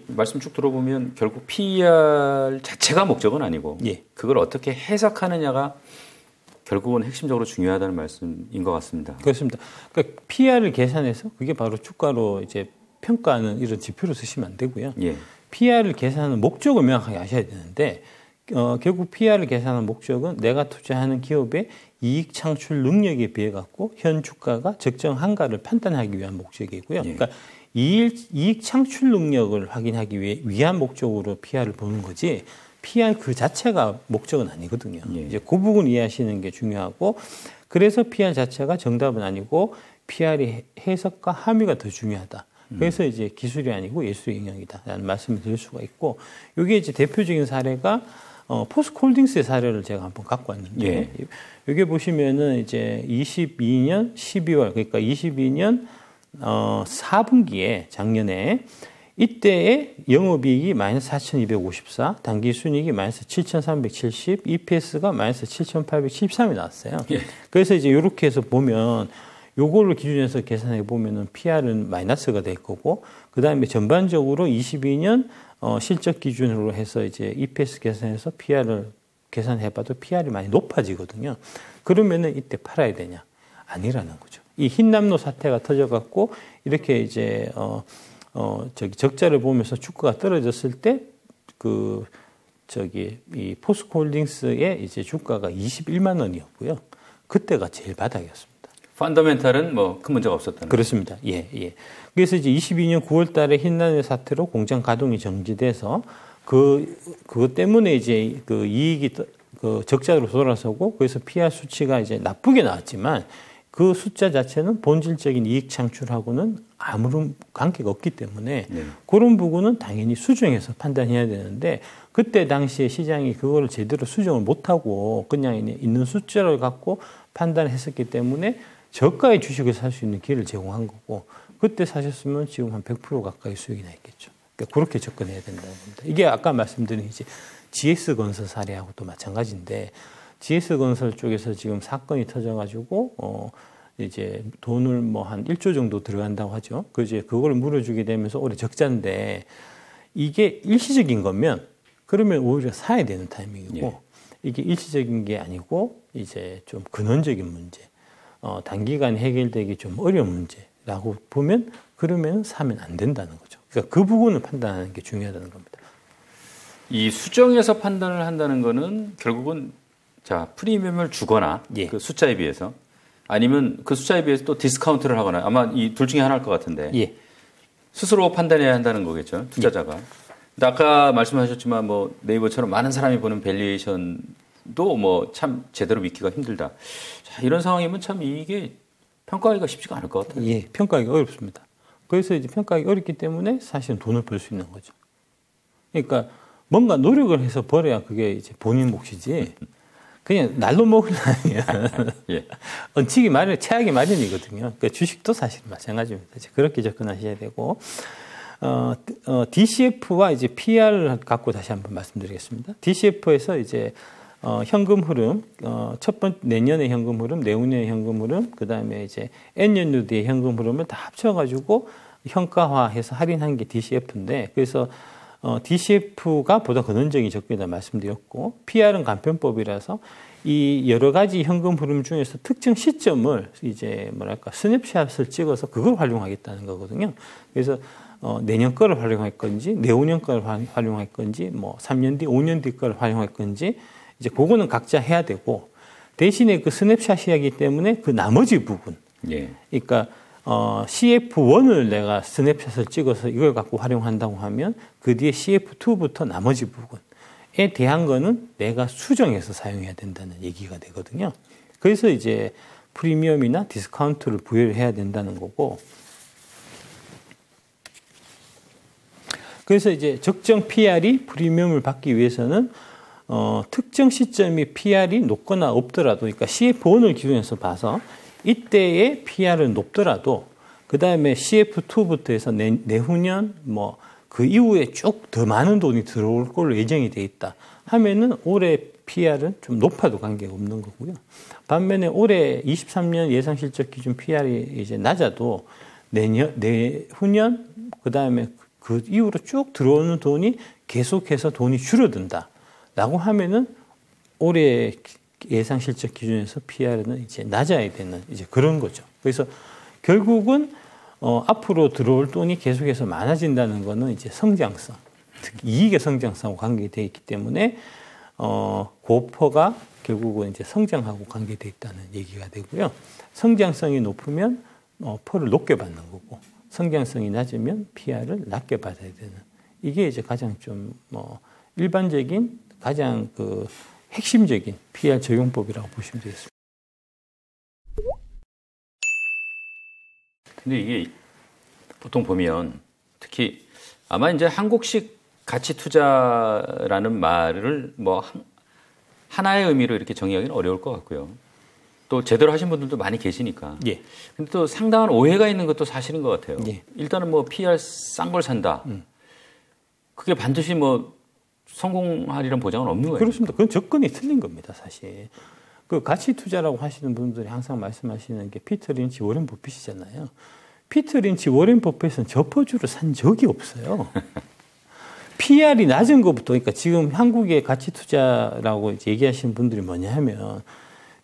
말씀 쭉 들어보면 결국 PER 자체가 목적은 아니고 그걸 어떻게 해석하느냐가 결국은 핵심적으로 중요하다는 말씀인 것 같습니다. 그렇습니다. 그러니까 PER을 계산해서 그게 바로 주가로 이제 평가하는 이런 지표로 쓰시면 안 되고요. PER을 계산하는 목적을 명확하게 아셔야 되는데 결국 PER을 계산하는 목적은 내가 투자하는 기업의 이익 창출 능력에 비해 갖고 현 주가가 적정한가를 판단하기 위한 목적이고요. 그러니까 이익 창출 능력을 확인하기 위한 목적으로 PER을 보는 거지 PER 그 자체가 목적은 아니거든요. 이제 그 부분 이해하시는 게 중요하고 그래서 PER 자체가 정답은 아니고 PER의 해석과 함의가 더 중요하다. 그래서 이제 기술이 아니고 예술의 영역이다라는 말씀을 드릴 수가 있고 이게 이제 대표적인 사례가 포스코홀딩스의 사례를 제가 한번 갖고 왔는데 여기 보시면은 이제 22년 12월 그러니까 22년 4분기에 작년에 이때의 영업이익이 마이너스 4,254, 당기순이익이 마이너스 7,370, EPS가 마이너스 7,873이 나왔어요. 그래서 이제 이렇게 해서 보면 요거를 기준해서 계산해 보면은 PR은 마이너스가 될 거고, 그 다음에 전반적으로 22년 실적 기준으로 해서 이제 EPS 계산해서 PR을 계산해 봐도 PR이 많이 높아지거든요. 그러면은 이때 팔아야 되냐? 아니라는 거죠. 이 흰남노 사태가 터져갖고 이렇게 이제 적자를 보면서 주가가 떨어졌을 때 이 포스코홀딩스의 이제 주가가 21만 원이었고요. 그때가 제일 바닥이었습니다. 펀더멘탈은 뭐 큰 문제가 없었다는. 그렇습니다. 예. 그래서 이제 22년 9월 달에 흰남노 사태로 공장 가동이 정지돼서 그것 때문에 이제 그 이익이 적자로 돌아서고 그래서 PR 수치가 이제 나쁘게 나왔지만 그 숫자 자체는 본질적인 이익 창출하고는 아무런 관계가 없기 때문에 그런 부분은 당연히 수정해서 판단해야 되는데 그때 당시에 시장이 그거를 제대로 수정을 못하고 그냥 있는 숫자를 갖고 판단했었기 때문에 저가의 주식을 살 수 있는 기회를 제공한 거고 그때 사셨으면 지금 한 100% 가까이 수익이 났겠죠. 그러니까 그렇게 접근해야 된다는 겁니다. 이게 아까 말씀드린 이제 GS건설 사례하고도 마찬가지인데 GS건설 쪽에서 지금 사건이 터져가지고 이제 돈을 뭐 한 1조 정도 들어간다고 하죠. 그걸 물어주게 되면서 올해 적자인데 이게 일시적인 거면 그러면 오히려 사야 되는 타이밍이고 이게 일시적인 게 아니고 이제 좀 근원적인 문제, 단기간 해결되기 좀 어려운 문제라고 보면 그러면 사면 안 된다는 거죠. 그러니까 그 부분을 판단하는 게 중요하다는 겁니다. 이 수정해서 판단을 한다는 거는 결국은 자 프리미엄을 주거나 그 숫자에 비해서 아니면 그 숫자에 비해서 또 디스카운트를 하거나 아마 이 둘 중에 하나일 것 같은데 스스로 판단해야 한다는 거겠죠. 투자자가. 근데 아까 말씀하셨지만 뭐 네이버처럼 많은 사람이 보는 밸류에이션도 뭐 참 제대로 믿기가 힘들다. 자, 이런 상황이면 참 이게 평가하기가 쉽지가 않을 것 같아요. 평가하기가 어렵습니다. 그래서 이제 평가하기 어렵기 때문에 사실은 돈을 벌 수 있는 거죠. 그러니까 뭔가 노력을 해서 벌어야 그게 이제 본인 몫이지. 그냥 날로 먹으려면 얹히기 마련, 채하기 마련이거든요. 그러니까 주식도 사실 마찬가지입니다. 그렇게 접근하셔야 되고, DCF와 이제 PR을 갖고 다시 한번 말씀드리겠습니다. DCF에서 이제 현금 흐름, 내년의 현금 흐름, 내후년의 현금 흐름, 그 다음에 이제 N년 뒤의 현금 흐름을 다 합쳐가지고 현가화해서 할인한 게 DCF인데, 그래서 DCF가 보다 근원적인 접근이다 말씀드렸고 PR은 간편법이라서 이 여러 가지 현금 흐름 중에서 특정 시점을 이제 스냅샷을 찍어서 그걸 활용하겠다는 거거든요. 그래서 내년 거를 활용할 건지 내후년 거를 활용할 건지 뭐 3년 뒤, 5년 뒤 거를 활용할 건지 이제 그거는 각자 해야 되고 대신에 그 스냅샷이기 때문에 그 나머지 부분 그러니까 CF1을 내가 스냅샷을 찍어서 이걸 갖고 활용한다고 하면 그 뒤에 CF2부터 나머지 부분에 대한 거는 내가 수정해서 사용해야 된다는 얘기가 되거든요. 그래서 이제 프리미엄이나 디스카운트를 부여를 해야 된다는 거고 그래서 이제 적정 PR이 프리미엄을 받기 위해서는 특정 시점이 PR이 높거나 없더라도 그러니까 CF1을 기준해서 봐서 이때의 PR은 높더라도 그 다음에 CF2부터 해서 내후년 뭐 그 이후에 쭉 더 많은 돈이 들어올 걸로 예정이 돼 있다 하면은 올해 PR은 좀 높아도 관계가 없는 거고요. 반면에 올해 23년 예상 실적 기준 PR이 이제 낮아도 내후년 그 다음에 그 이후로 쭉 들어오는 돈이 계속해서 돈이 줄어든다라고 하면은 올해 예상 실적 기준에서 PR은 이제 낮아야 되는 이제 그런 거죠. 그래서 결국은 앞으로 들어올 돈이 계속해서 많아진다는 거는 이제 성장성, 특히 이익의 성장성하고 관계되어 있기 때문에 고퍼가 결국은 이제 성장하고 관계되어 있다는 얘기가 되고요. 성장성이 높으면 퍼를 높게 받는 거고 성장성이 낮으면 PR을 낮게 받아야 되는 이게 이제 가장 좀 일반적인 가장 그 핵심적인 PR 적용법이라고 보시면 되겠습니다. 근데 이게 보통 보면 특히 아마 이제 한국식 가치 투자라는 말을 뭐 하나의 의미로 이렇게 정의하기는 어려울 것 같고요. 또 제대로 하신 분들도 많이 계시니까. 근데 또 상당한 오해가 있는 것도 사실인 것 같아요. 일단은 뭐 PR 싼 걸 산다. 그게 반드시 뭐 성공하리란 보장은 없는 거예요. 그렇습니다. 그건 접근이 틀린 겁니다, 사실. 그 가치 투자라고 하시는 분들이 항상 말씀하시는 게 피터 린치, 워렌 버핏이잖아요. 피터 린치, 워렌 버핏은 저퍼주를 산 적이 없어요. PR이 낮은 것부터, 그러니까 지금 한국의 가치 투자라고 얘기하시는 분들이 뭐냐 하면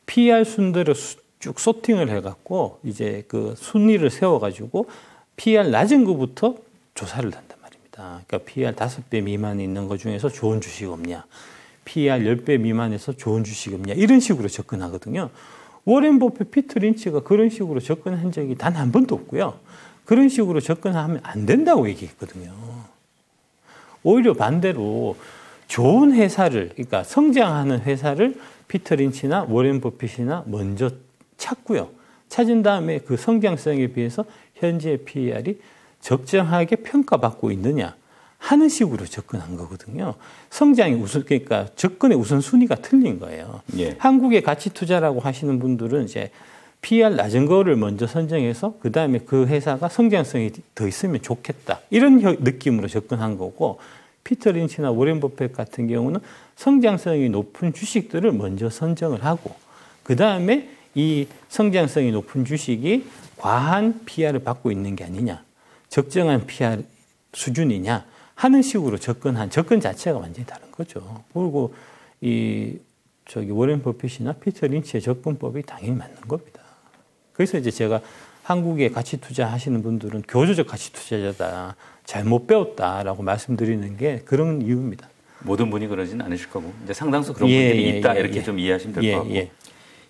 PR 순대로 쭉 소팅을 해갖고 이제 그 순위를 세워가지고 PER 낮은 것부터 조사를 한단 말입니다. 그러니까 PER 5배 미만에 있는 것 중에서 좋은 주식 없냐, PER 10배 미만에서 좋은 주식 없냐, 이런 식으로 접근하거든요. 워렌 버핏, 피터 린치가 그런 식으로 접근한 적이 단 한 번도 없고요. 그런 식으로 접근하면 안 된다고 얘기했거든요. 오히려 반대로 좋은 회사를, 그러니까 성장하는 회사를 피터 린치나 워렌 버핏이나 먼저 찾고요. 찾은 다음에 그 성장성에 비해서 현재 PER이 적정하게 평가받고 있느냐 하는 식으로 접근한 거거든요. 성장이 우선, 그러니까 접근의 우선순위가 틀린 거예요. 예. 한국의 가치 투자라고 하시는 분들은 이제 PER 낮은 거를 먼저 선정해서 그 다음에 그 회사가 성장성이 더 있으면 좋겠다, 이런 느낌으로 접근한 거고, 피터 린치나 워렌 버핏 같은 경우는 성장성이 높은 주식들을 먼저 선정을 하고 그 다음에 이 성장성이 높은 주식이 과한 PER을 받고 있는 게 아니냐, 적정한 PER 수준이냐 하는 식으로 접근 자체가 완전히 다른 거죠. 그리고 워렌 버핏이나 피터 린치의 접근법이 당연히 맞는 겁니다. 그래서 이제 제가 한국에 가치 투자 하시는 분들은 교조적 가치 투자자다, 잘못 배웠다라고 말씀드리는 게 그런 이유입니다. 모든 분이 그러지는 않으실 거고, 이제 상당수 그런 분들이 있다, 이렇게 좀 이해하시면 될 것 같고.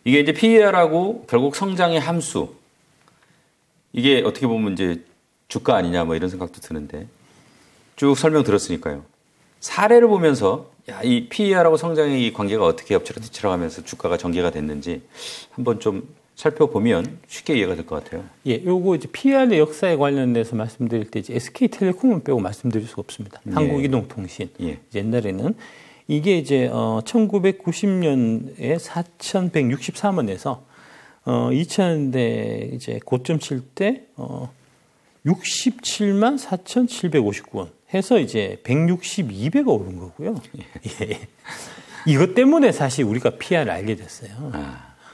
이게 이제 PER하고 결국 성장의 함수, 이게 어떻게 보면 이제 주가 아니냐 뭐 이런 생각도 드는데, 쭉 설명 들었으니까요. 사례를 보면서 이 PER하고 성장의 이 관계가 어떻게 엎치락 뒤치락 하면서 주가가 전개가 됐는지 한번 좀 살펴보면 쉽게 이해가 될 것 같아요. 예, 요거 이제 PER의 역사에 관련돼서 말씀드릴 때 이제 SK텔레콤은 빼고 말씀드릴 수가 없습니다. 예. 한국이동통신. 예. 옛날에는 이게 이제 1990년에 4,163원에서 2000년대 이제 고점 칠 때 67만 4,759원 해서 이제 160, 200가 오른 거고요. 예. 이것 때문에 사실 우리가 PER을 알게 됐어요.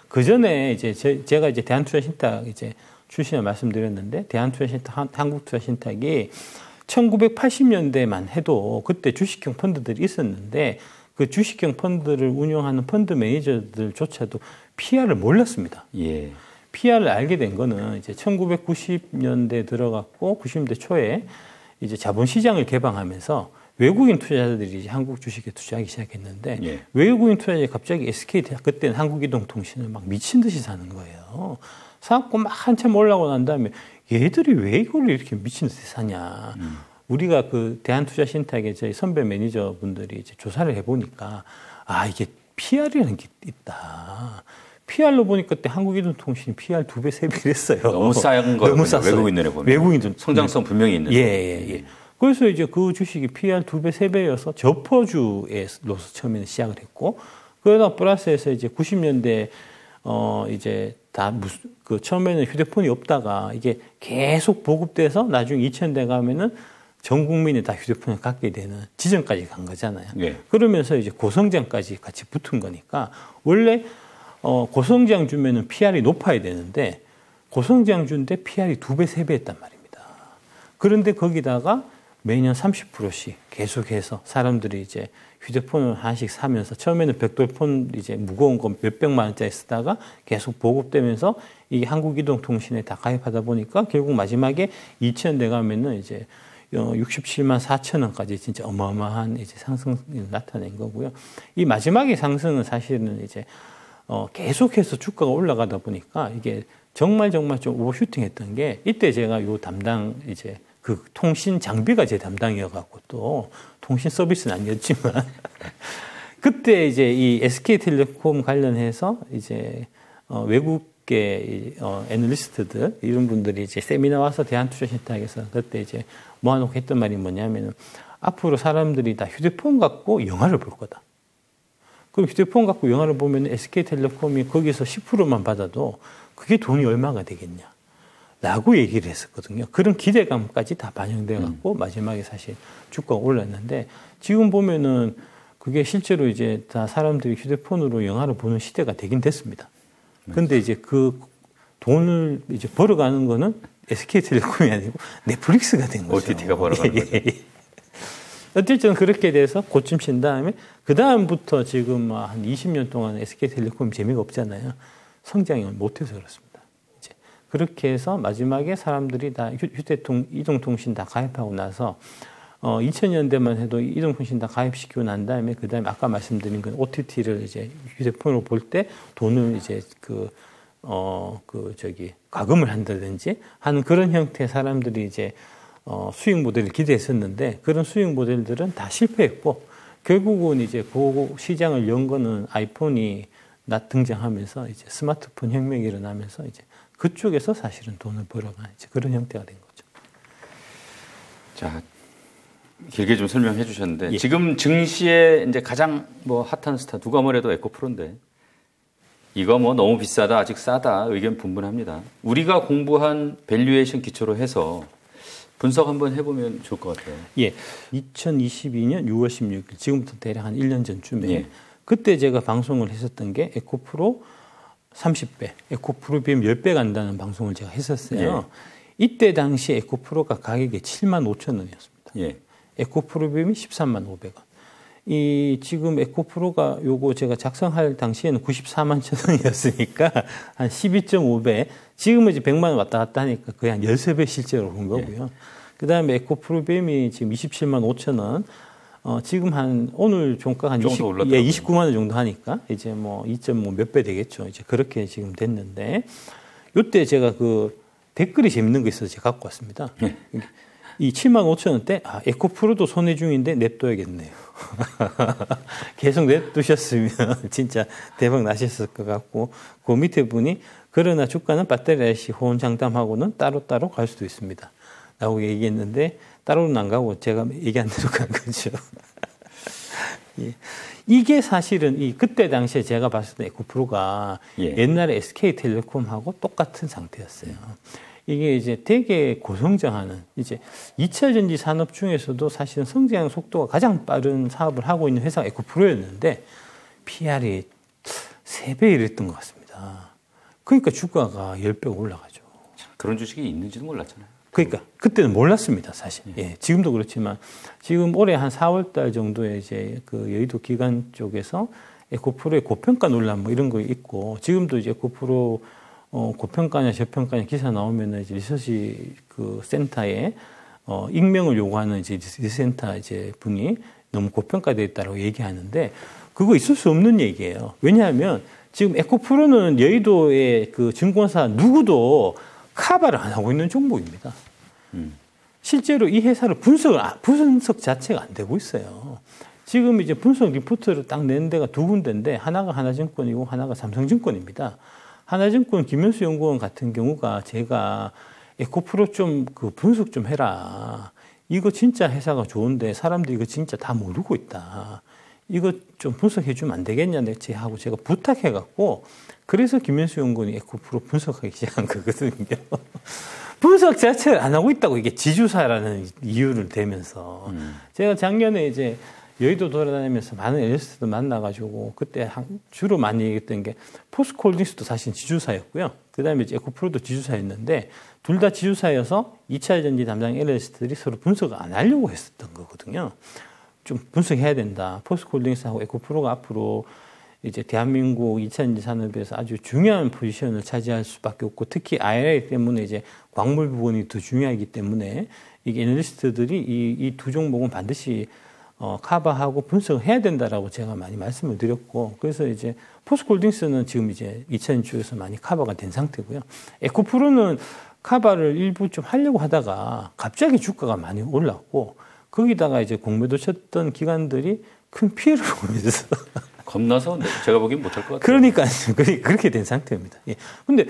그 전에 이제 제가 이제 대한투자신탁 이제 출신을 말씀드렸는데, 대한투자신탁, 한국투자신탁이 1980년대만 해도 그때 주식형 펀드들이 있었는데 그 주식형 펀드를 운영하는 펀드 매니저들조차도 PER을 몰랐습니다. 예. PER을 알게 된 거는 이제 1990년대 들어갔고 90년대 초에 이제 자본시장을 개방하면서 외국인 투자자들이 이제 한국 주식에 투자하기 시작했는데, 예. 외국인 투자자들이 갑자기 SK, 그때는 한국이동통신을 막 미친 듯이 사는 거예요. 사갖고 막 한참 올라오고 난 다음에 얘들이 왜 이걸 이렇게 미친 듯이 사냐. 우리가 그 대한투자신탁에 저희 선배 매니저분들이 이제 조사를 해보니까, 이게 PER이라는 게 있다. PER로 보니까 그때 한국이동통신이 PER 2배, 3배 했어요. 너무 싼 거예요. 너무 쌌어요. 외국인들에 보면. 외국인들. 성장성 분명히 있는. 예. 그래서 이제 그 주식이 PER 2배, 3배여서 저퍼주로서 처음에는 시작을 했고, 그러다 플러스해서 이제 90년대, 이제 그 처음에는 휴대폰이 없다가 이게 계속 보급돼서 나중에 2000대 가면은 전 국민이 다 휴대폰을 갖게 되는 지점까지 간 거잖아요. 네. 그러면서 이제 고성장까지 같이 붙은 거니까, 원래 고성장 주면은 PER이 높아야 되는데 고성장 주인데 PER이 2배, 3배 했단 말입니다. 그런데 거기다가 매년 30%씩 계속해서 사람들이 이제 휴대폰을 하나씩 사면서, 처음에는 벽돌폰 이제 무거운 거 몇백만 원짜리 쓰다가 계속 보급되면서 이게 한국이동통신에 다 가입하다 보니까 결국 마지막에 2000대 가면은 이제 67만 4천 원까지 진짜 어마어마한 이제 상승이 나타낸 거고요. 이 마지막에 상승은 사실은 이제 계속해서 주가가 올라가다 보니까 이게 정말 좀 오버슈팅 했던 게, 이때 제가 요 담당 이제 그 통신 장비가 제 담당이어갖고 또 통신 서비스는 아니었지만 그때 이제 이 SK텔레콤 관련해서 이제 외국계 애널리스트들 이런 분들이 이제 세미나 와서 대한투자신탁에서 그때 이제 모아놓고 했던 말이 뭐냐면은, 앞으로 사람들이 다 휴대폰 갖고 영화를 볼 거다. 그럼 휴대폰 갖고 영화를 보면 SK텔레콤이 거기서 10%만 받아도 그게 돈이 얼마가 되겠냐 라고 얘기를 했었거든요. 그런 기대감까지 다 반영돼 갖고 마지막에 사실 주가가 올랐는데, 지금 보면은 그게 실제로 이제 다 사람들이 휴대폰으로 영화를 보는 시대가 되긴 됐습니다. 근데 이제 그 돈을 이제 벌어가는 거는 SK텔레콤이 아니고 넷플릭스가 된 거죠. OTT가 벌어가는 거죠. 어쨌든 그렇게 돼서 고점 친 다음에 그 다음부터 지금 한 20년 동안 SK텔레콤 재미가 없잖아요. 성장을 못해서 그렇습니다. 이제 그렇게 해서 마지막에 사람들이 다 이동통신 다 가입하고 나서 2000년대만 해도 이동통신 다 가입시키고 난 다음에 그다음에 아까 말씀드린 그 OTT를 이제 휴대폰으로 볼 때 돈을 이제 과금을 한다든지 하는 그런 형태의 사람들이 이제 수익 모델을 기대했었는데 그런 수익 모델들은 다 실패했고 결국은 이제 그 시장을 연 거는 아이폰이 등장하면서 이제 스마트폰 혁명이 일어나면서 이제 그쪽에서 사실은 돈을 벌어가는 이제 그런 형태가 된 거죠. 자, 길게 좀 설명해 주셨는데 예. 지금 증시에 이제 가장 핫한 스타 누가 뭐래도 에코프로인데 이거 너무 비싸다 아직 싸다 의견 분분합니다. 우리가 공부한 밸류에이션 기초로 해서 분석 한번 해보면 좋을 것 같아요. 예, 2022년 6월 16일 지금부터 대략 한 1년 전쯤에 예. 그때 제가 방송을 했었던 게 에코프로 30배, 에코프로 비하면 10배 간다는 방송을 제가 했었어요. 예. 이때 당시 에코프로가 가격이 7만 5천 원이었습니다. 예. 에코프로 비하면 13만 500원. 지금 에코프로가 요거 제가 작성할 당시에는 94만 천 원이었으니까 한 12.5배. 지금은 이제 100만 원 왔다 갔다 하니까 거의 한 13배 실제로 본 거고요. 예. 그 다음에 에코프로 뱀이 지금 27만 5천 원. 지금 오늘 종가 한 29만 원 정도 하니까 이제 2.5 몇 배 되겠죠. 이제 그렇게 지금 됐는데 요때 제가 댓글이 재밌는 거 있어서 제가 갖고 왔습니다. 예. 이 7만 5천 원대, 에코프로도 손해 중인데 냅둬야겠네요. 계속 냅두셨으면 진짜 대박 나셨을 것 같고, 그 밑에 분이, 그러나 주가는 배터리 IC 호언장담하고는 따로따로 갈 수도 있습니다. 라고 얘기했는데, 따로는 안 가고 제가 얘기한 대로 간 거죠. 예. 이게 사실은 그때 당시에 제가 봤을 때 에코프로가 예. 옛날에 SK텔레콤하고 똑같은 상태였어요. 이게 이제 되게 고성장하는 이제 2차 전지 산업 중에서도 사실은 성장 속도가 가장 빠른 사업을 하고 있는 회사가 에코프로였는데 PR이 3배 이랬던 것 같습니다. 그러니까 주가가 10배가 올라가죠. 그런 주식이 있는지도 몰랐잖아요. 그러니까 그때는 몰랐습니다, 사실. 예, 지금도 그렇지만 지금 올해 한 4월 달 정도에 이제 여의도 기관 쪽에서 에코프로의 고평가 논란 이런 거 있고 지금도 이제 에코프로 고평가냐 저평가냐 기사 나오면은 이제 리서치 센터에 익명을 요구하는 이제 리센터 이제 분이 너무 고평가되어 있다고 얘기하는데 그거 있을 수 없는 얘기예요. 왜냐하면 지금 에코프로는 여의도의 증권사 누구도 카바를 안 하고 있는 종목입니다. 실제로 이 회사를 분석 자체가 안 되고 있어요. 지금 이제 분석 리포트를 딱 낸 데가 2군데인데 하나가 하나증권이고 하나가 삼성증권입니다. 하나증권 김현수 연구원 같은 경우가 제가 에코프로 좀 분석 좀 해라. 이거 진짜 회사가 좋은데 사람들이 이거 진짜 다 모르고 있다. 이거 좀 분석해 주면 안 되겠냐 하고 제가 부탁해갖고 그래서 김현수 연구원이 에코프로 분석하기 시작한 거거든요. 분석 자체를 안 하고 있다고 이게 지주사라는 이유를 대면서 제가 작년에 이제 여의도 돌아다니면서 많은 애널리스트도 만나가지고 그때 주로 많이 얘기했던 게 포스코홀딩스도 사실 지주사였고요. 그다음에 이제 에코프로도 지주사였는데 둘 다 지주사여서 2차 전지 담당 애널리스트들이 서로 분석을 안 하려고 했었던 거거든요. 좀 분석해야 된다. 포스코홀딩스하고 에코프로가 앞으로 이제 대한민국 2차 전지 산업에서 아주 중요한 포지션을 차지할 수밖에 없고 특히 IRA 때문에 이제 광물 부분이 더 중요하기 때문에 이게 애널리스트들이 이 두 종목은 반드시 커버하고 분석을 해야 된다라고 제가 많이 말씀을 드렸고, 그래서 이제 포스코홀딩스는 지금 이제 2차 쪽에서 많이 커버가 된 상태고요. 에코프로는 커버를 일부 좀 하려고 하다가 갑자기 주가가 많이 올랐고, 거기다가 이제 공매도 쳤던 기관들이 큰 피해를 보면서. 겁나서 제가 보기엔 못할 것 같아요. 그러니까 그렇게 된 상태입니다. 예. 근데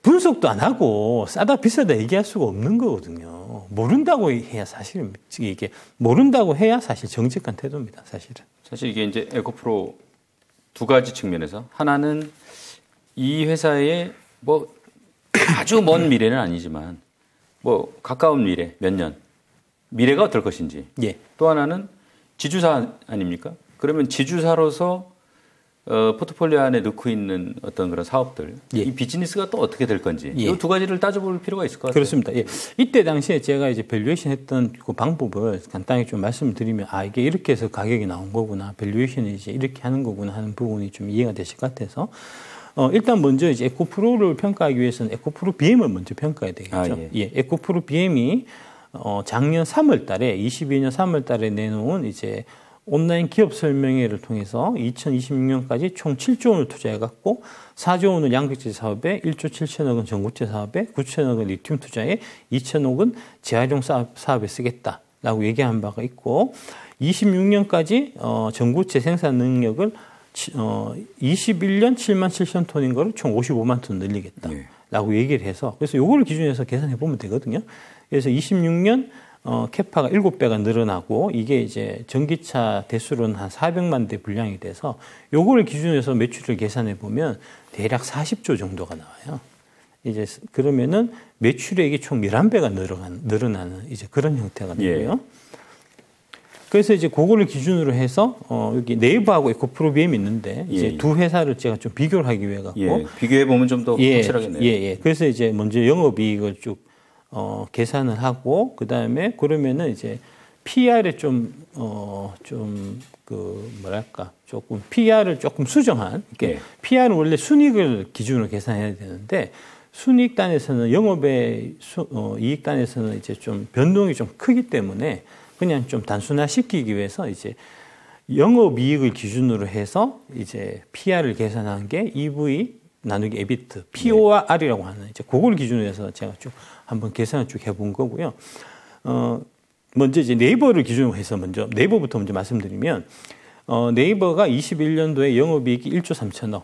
분석도 안 하고 싸다 비싸다 얘기할 수가 없는 거거든요. 모른다고 해야 사실 이게 모른다고 해야 사실 정직한 태도입니다. 사실은. 사실 이게 이제 에코프로 두 가지 측면에서 하나는 이 회사의 아주 먼 미래는 아니지만 가까운 미래 몇 년 미래가 어떨 것인지. 예. 또 하나는 지주사 아닙니까? 그러면 지주사로서 포트폴리오 안에 넣고 있는 어떤 그런 사업들, 예. 이 비즈니스가 또 어떻게 될 건지, 예. 이 두 가지를 따져볼 필요가 있을 것 같아요. 그렇습니다. 예. 이때 당시에 제가 이제 밸류에이션 했던 그 방법을 간단히 좀 말씀을 드리면, 이게 이렇게 해서 가격이 나온 거구나, 밸류에이션이 이제 이렇게 하는 거구나 하는 부분이 좀 이해가 되실 것 같아서, 일단 먼저 이제 에코프로를 평가하기 위해서는 에코프로 BM을 먼저 평가해야 되겠죠. 예, 에코프로 BM이 작년 3월 달에 22년 3월 달에 내놓은 이제 온라인 기업 설명회를 통해서 2026년까지 총 7조 원을 투자해갖고 4조 원은 양극재 사업에 1조 7천억 원 전고체 사업에 9천억 원 리튬 투자에 2천억 원 재활용 사업에 쓰겠다라고 얘기한 바가 있고 26년까지 전고체 생산 능력을 21년 7만 7천 톤인 거를 총 55만 톤 늘리겠다라고 얘기를 해서 그래서 요거를 기준해서 계산해 보면 되거든요. 그래서 26년 캐파가 7배가 늘어나고 이게 이제 전기차 대수로는 한 400만 대 분량이 돼서 요거를 기준으로 해서 매출을 계산해 보면 대략 40조 정도가 나와요. 이제 그러면은 매출액이 총 11배가 늘어나는 이제 그런 형태가 되고요. 그래서 이제 그거를 기준으로 해서 여기 네이버하고 에코프로 BM이 있는데 이제 두 회사를 제가 좀 비교를 하기 위해 갖고 비교해 보면 좀 더 확실하겠네요. 그래서 이제 먼저 영업이익을 쭉 계산을 하고 그다음에 그러면은 이제 PR에 좀 조금 PR을 조금 수정한 PR은 원래 순이익을 기준으로 계산해야 되는데 순이익단에서는 영업의 이익단에서는 이제 좀 변동이 좀 크기 때문에 그냥 좀 단순화시키기 위해서 이제 영업이익을 기준으로 해서 이제 PR을 계산한 게 EV 나누기 EBIT, POR이라고 하는 이제 그걸 기준으로 해서 제가 쭉 한번 계산을 쭉 해본 거고요. 먼저 이제 네이버를 기준으로 해서 먼저 네이버부터 먼저 말씀드리면 네이버가 21년도에 영업이익이 1조 3천억,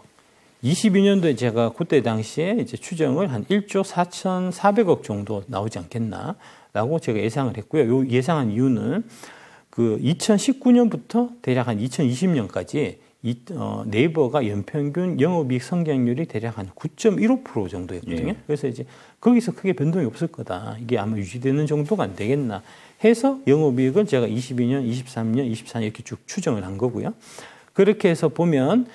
22년도에 제가 그때 당시에 이제 추정을 한 1조 4,400억 정도 나오지 않겠나라고 제가 예상을 했고요. 요 예상한 이유는 그 2019년부터 대략 한 2020년까지 네이버가 연평균 영업이익 성장률이 대략 한 9.15% 정도였거든요. 그래서 이제 거기서 크게 변동이 없을 거다. 이게 아마 유지되는 정도가 안 되겠나 해서 영업이익은 제가 22년, 23년, 24년 이렇게 쭉 추정을 한 거고요. 그렇게 해서 보면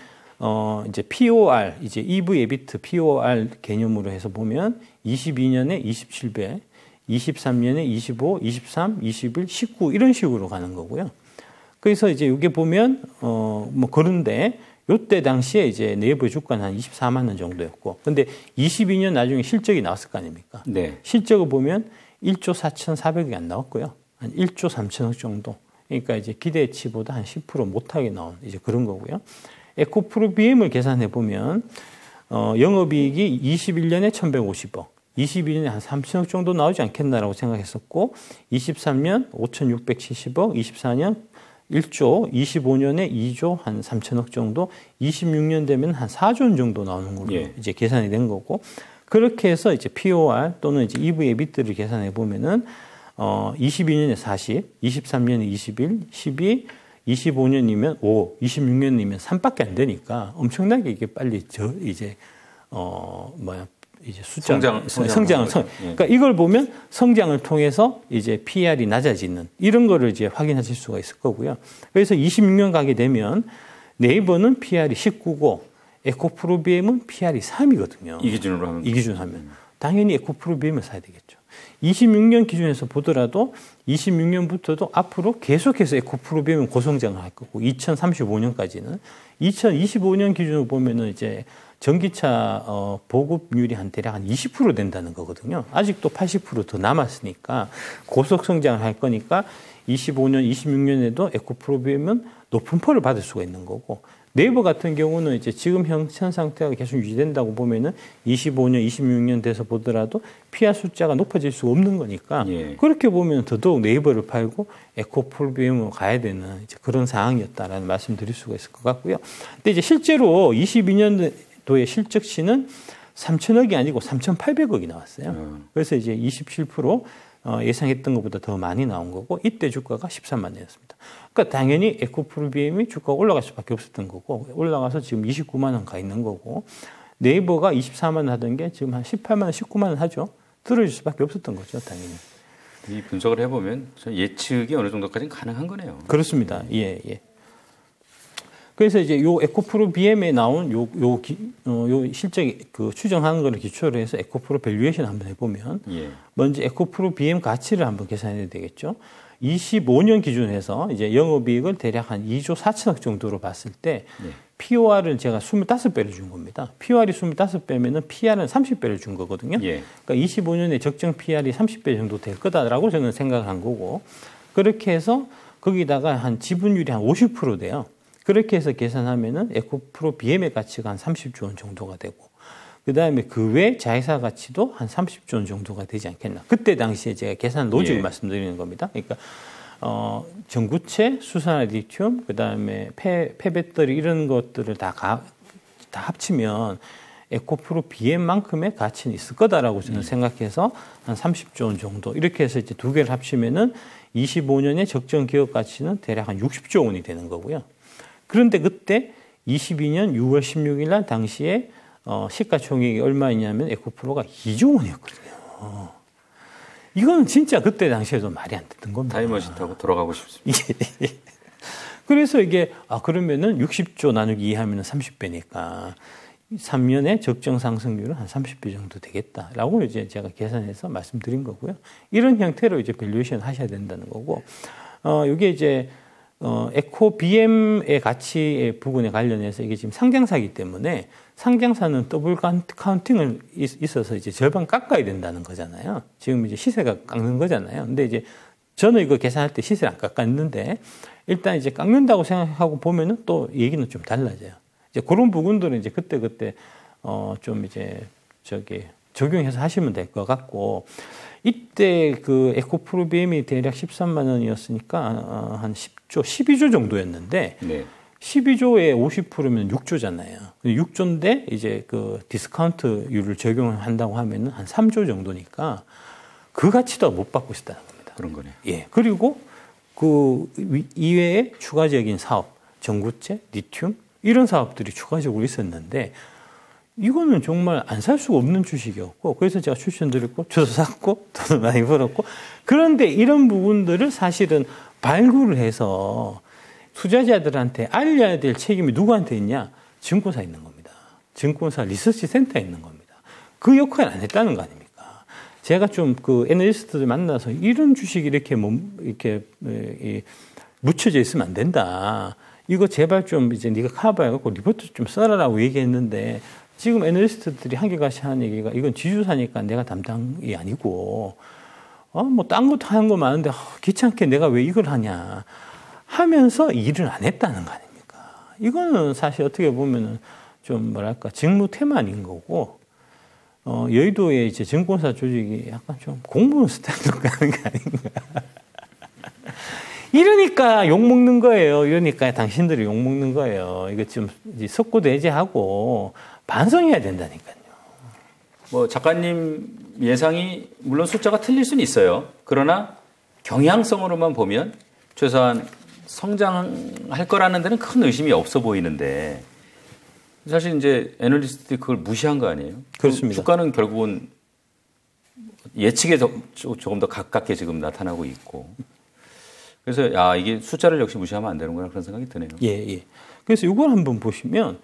이제 POR, 이제 EV, EBIT, POR 개념으로 해서 보면 22년에 27배, 23년에 25, 23, 21, 19 이런 식으로 가는 거고요. 그래서 이제 이게 보면 그런데 요때 당시에 이제 네이버 주가는 한 24만 원 정도였고, 근데 22년 나중에 실적이 나왔을 거 아닙니까? 네. 실적을 보면 1조 4,400억이 안 나왔고요. 한 1조 3천억 정도. 그러니까 이제 기대치보다 한 10% 못하게 나온 이제 그런 거고요. 에코프로 BM을 계산해 보면 영업이익이 21년에 1,150억, 22년에 한 3천억 정도 나오지 않겠나라고 생각했었고, 23년 5,670억, 24년 1조, 25년에 2조 한 3천억 정도, 26년 되면 한 4조 원 정도 나오는 걸로 이제 계산이 된 거고, 그렇게 해서 이제 POR 또는 이제 EV, EBIT를 계산해 보면은 22년에 40, 23년에 21, 12, 25년이면 5, 26년이면 3밖에 안 되니까 엄청나게 이게 빨리 이제 이제 성장을 그러니까 이걸 보면 성장을 통해서 이제 PR이 낮아지는 이런 거를 이제 확인하실 수가 있을 거고요. 그래서 26년 가게 되면 네이버는 PR이 19고 에코프로 BM은 PR이 3이거든요. 이 기준으로 하면 당연히 에코프로 BM을 사야 되겠죠. 26년 기준에서 보더라도 26년부터도 앞으로 계속해서 에코프로 BM은 고성장을 할 거고 2035년까지는 2025년 기준으로 보면은 이제 전기차 보급률이 한 대략 한 20% 된다는 거거든요. 아직도 80% 더 남았으니까 고속 성장을 할 거니까 25년, 26년에도 에코프로 BM은 높은 펄을 받을 수가 있는 거고, 네이버 같은 경우는 이제 지금 현 상태가 계속 유지된다고 보면은 25년, 26년 돼서 보더라도 PR 숫자가 높아질 수가 없는 거니까 그렇게 보면 더더욱 네이버를 팔고 에코프로 BM으로 가야 되는 이제 그런 상황이었다라는 말씀드릴 수가 있을 것 같고요. 근데 이제 실제로 22년도의 실적치는 3천억이 아니고 3,800억이 나왔어요. 그래서 이제 27% 예상했던 것보다 더 많이 나온 거고, 이때 주가가 13만 원이었습니다. 그러니까 당연히 에코프로 BM이 주가가 올라갈 수밖에 없었던 거고, 올라가서 지금 29만 원 가 있는 거고, 네이버가 24만 원 하던 게 지금 한 18만 원, 19만 원 하죠. 떨어질 수밖에 없었던 거죠, 당연히. 이 분석을 해보면 예측이 어느 정도까지는 가능한 거네요. 그렇습니다. 예. 그래서 이제 요 에코프로 BM에 나온 요 실적 그 추정하는 거를 기초로 해서 에코프로 밸류에이션 한번 해보면 먼저 에코프로 BM 가치를 한번 계산해야 되겠죠. 25년 기준으로 해서 이제 영업이익을 대략 한 2조 4천억 정도로 봤을 때 POR을 제가 25배를 준 겁니다. POR이 25배면은 PR은 30배를 준 거거든요. 그러니까 25년에 적정 PR이 30배 정도 될 거다라고 저는 생각한 거고, 그렇게 해서 거기다가 한 지분율이 한 50% 돼요. 그렇게 해서 계산하면은 에코프로 BM의 가치가 한 30조 원 정도가 되고, 그 다음에 그 외 자회사 가치도 한 30조 원 정도가 되지 않겠나. 그때 당시에 제가 계산 로직을 말씀드리는 겁니다. 그러니까 전구체, 수산화 리튬, 그 다음에 폐배터리 이런 것들을 다 합치면 에코프로 BM만큼의 가치는 있을 거다라고 저는 생각해서 한 30조 원 정도 이렇게 해서 이제 두 개를 합치면은 25년의 적정 기업 가치는 대략 한 60조 원이 되는 거고요. 그런데 그때 22년 6월 16일 날 당시에 시가총액이 얼마였냐면 에코프로가 2조 원이었거든요. 이거는 진짜 그때 당시에도 말이 안 됐던 겁니다. 타임머신 타고 돌아가고 싶습니다. 그래서 이게 그러면은 60조 나누기 2 하면은 30배니까 3년의 적정 상승률은 한 30배 정도 되겠다라고 이제 제가 계산해서 말씀드린 거고요. 이런 형태로 이제 밸류에이션 하셔야 된다는 거고, 이게 이제 에코 BM의 가치의 부분에 관련해서 이게 지금 상장사이기 때문에 상장사는 더블 카운팅을 있어서 이제 절반 깎아야 된다는 거잖아요. 지금 이제 시세가 깎는 거잖아요. 근데 이제 저는 이거 계산할 때 시세를 안 깎았는데 일단 이제 깎는다고 생각하고 보면은 또 얘기는 좀 달라져요. 이제 그런 부분들은 이제 그때 좀 이제 적용해서 하시면 될 것 같고, 이때 그 에코프로 BM이 대략 13만 원이었으니까 한 10조, 12조 정도였는데 12조에 50%면 6조잖아요. 6조인데 이제 그 디스카운트율을 적용한다고 하면은 한 3조 정도니까 그 가치도 못 받고 있다는 겁니다. 그런 거네요. 예. 그리고 그 이외에 추가적인 사업, 전구체, 리튬 이런 사업들이 추가적으로 있었는데 이거는 정말 안 살 수가 없는 주식이었고, 그래서 제가 추천드렸고 저도 샀고 돈을 많이 벌었고, 그런데 이런 부분들을 사실은 발굴을 해서 투자자들한테 알려야 될 책임이 누구한테 있냐? 증권사에 있는 겁니다. 증권사 리서치 센터에 있는 겁니다. 그 역할을 안 했다는 거 아닙니까? 제가 좀 그 애널리스트들 만나서 이런 주식이 이렇게 묻혀져 있으면 안 된다. 이거 제발 좀 이제 네가 커버해갖고 리포트 좀 써라라고 얘기했는데, 지금 애널리스트들이 한결같이 하는 얘기가 이건 지주사니까 내가 담당이 아니고 뭐 딴 것도 하는 거 많은데 귀찮게 내가 왜 이걸 하냐 하면서 일을 안 했다는 거 아닙니까? 이거는 사실 어떻게 보면은 좀 뭐랄까 직무태만인 거고, 여의도의 이제 증권사 조직이 약간 좀 공무원 스타일로 가는 게 아닌가. 이러니까 욕먹는 거예요. 이러니까 당신들이 욕먹는 거예요. 이거 좀 석고대죄하고 반성해야 된다니까요. 뭐 작가님 예상이 물론 숫자가 틀릴 수는 있어요. 그러나 경향성으로만 보면 최소한 성장할 거라는 데는 큰 의심이 없어 보이는데, 사실 이제 애널리스트들이 그걸 무시한 거 아니에요? 그렇습니다. 주가는 결국은 예측에 조금 더 가깝게 지금 나타나고 있고, 그래서 이게 숫자를 역시 무시하면 안 되는구나 그런 생각이 드네요. 예. 그래서 이걸 한번 보시면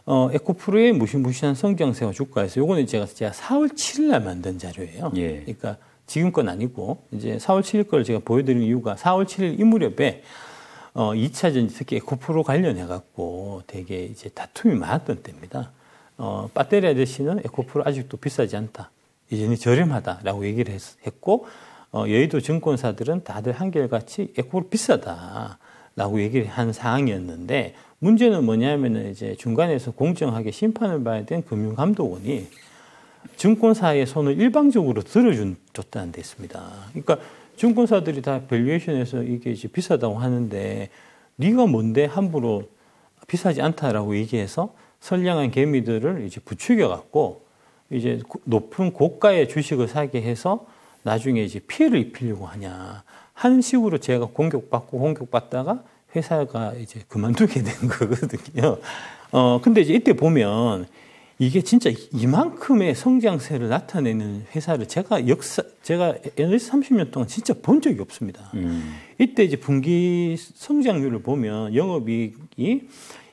에코프로의 무시무시한 성장세와 주가에서 요거는 제가 4월 7일 날 만든 자료예요. 그러니까 지금 건 아니고 이제 4월 7일 걸 제가 보여드리는 이유가 4월 7일 이 무렵에 2차 전지 특히 에코프로 관련해 갖고 되게 이제 다툼이 많았던 때입니다. 배터리 아저씨는 에코프로 아직도 비싸지 않다, 이제는 저렴하다라고 얘기를 했고, 여의도 증권사들은 다들 한결같이 에코프로 비싸다라고 얘기를 한 상황이었는데, 문제는 뭐냐면은 이제 중간에서 공정하게 심판을 봐야 된 금융감독원이 증권사의 손을 일방적으로 들어줬다는 데 있습니다. 그러니까 증권사들이 다 밸류에이션에서 이게 이제 비싸다고 하는데 네가 뭔데 함부로 비싸지 않다라고 얘기해서 선량한 개미들을 이제 부추겨 갖고 이제 높은 고가의 주식을 사게 해서 나중에 이제 피해를 입히려고 하냐 하는 식으로 제가 공격받다가 회사가 이제 그만두게 된 거거든요. 근데 이제 이때 보면 이게 진짜 이만큼의 성장세를 나타내는 회사를 제가 애널리스트 30년 동안 진짜 본 적이 없습니다. 이때 이제 분기 성장률을 보면 영업이익이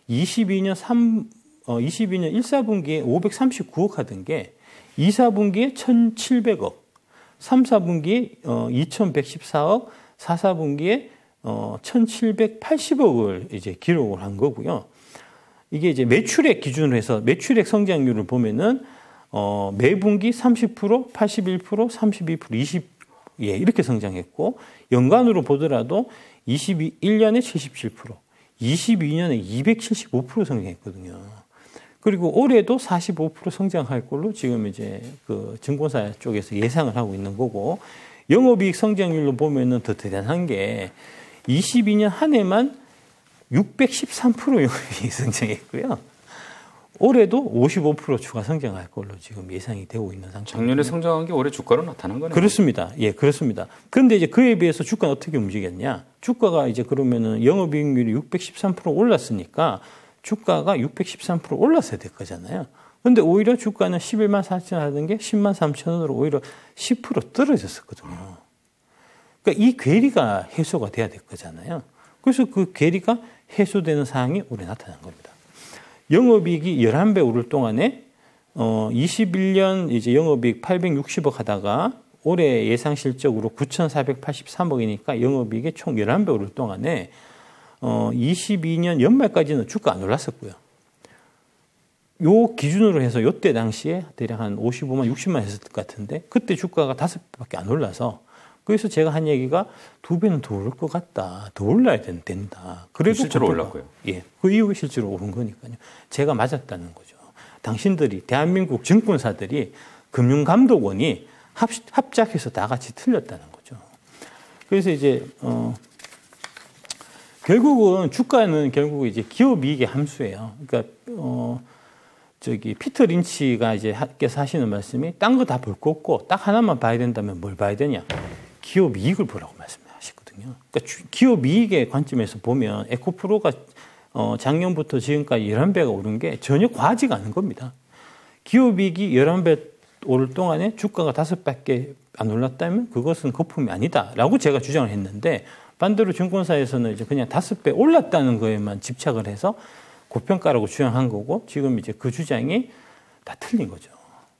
22년 1사분기에 539억 하던 게 2사분기에 1,700억, 3사분기에 2,114억, 4, 4분기에 1,780억을 이제 기록을 한 거고요. 이게 이제 매출액 기준으로 해서 매출액 성장률을 보면은 매분기 30%, 81%, 32%, 20 이렇게 성장했고 연간으로 보더라도 21년에 77%, 22년에 275% 성장했거든요. 그리고 올해도 45% 성장할 걸로 지금 이제 그 증권사 쪽에서 예상을 하고 있는 거고 영업이익 성장률로 보면은 더 대단한 게 22년 한 해만 613% 영업이익 성장했고요. 올해도 55% 추가 성장할 걸로 지금 예상이 되고 있는 상태입니다. 작년에 성장한 게 올해 주가로 나타난 거네요. 그렇습니다. 예, 그렇습니다. 그런데 이제 그에 비해서 주가는 어떻게 움직였냐? 주가가 이제 그러면은 영업이익률이 613% 올랐으니까 주가가 613% 올랐어야 될 거잖아요. 근데 오히려 주가는 11만 4천 하던 게 10만 3천 원으로 오히려 10% 떨어졌었거든요. 그러니까 이 괴리가 해소가 돼야 될 거잖아요. 그래서 그 괴리가 해소되는 상황이 올해 나타난 겁니다. 영업이익이 11배 오를 동안에 21년 이제 영업이익 860억 하다가 올해 예상 실적으로 9,483억이니까 영업이익이 총 11배 오를 동안에 22년 연말까지는 주가 안 올랐었고요. 요 기준으로 해서 요때 당시에 대략 한 55만, 60만 했을 것 같은데 그때 주가가 5배밖에 안 올라서 그래서 제가 한 얘기가 2배는 더 오를 것 같다. 더 올라야 된다. 그래도 실제로 올랐고요. 예. 그 이후에 실제로 오른 거니까요. 제가 맞았다는 거죠. 당신들이 대한민국 증권사들이 금융감독원이 합작해서 다 같이 틀렸다는 거죠. 그래서 이제 결국은 주가는 결국 이제 기업 이익의 함수예요. 그러니까 피터 린치가 이제 께서 하시는 말씀이 딴 거 다 볼 거 없고 딱 하나만 봐야 된다면 뭘 봐야 되냐? 기업 이익을 보라고 말씀하시거든요. 그러니까 기업 이익의 관점에서 보면 에코프로가 작년부터 지금까지 11배가 오른 게 전혀 과하지가 않은 겁니다. 기업 이익이 11배 오를 동안에 주가가 5배밖에 안 올랐다면 그것은 거품이 아니다라고 제가 주장을 했는데 반대로 증권사에서는 이제 그냥 5배 올랐다는 거에만 집착을 해서 고평가라고 주장한 거고 지금 이제 그 주장이 다 틀린 거죠.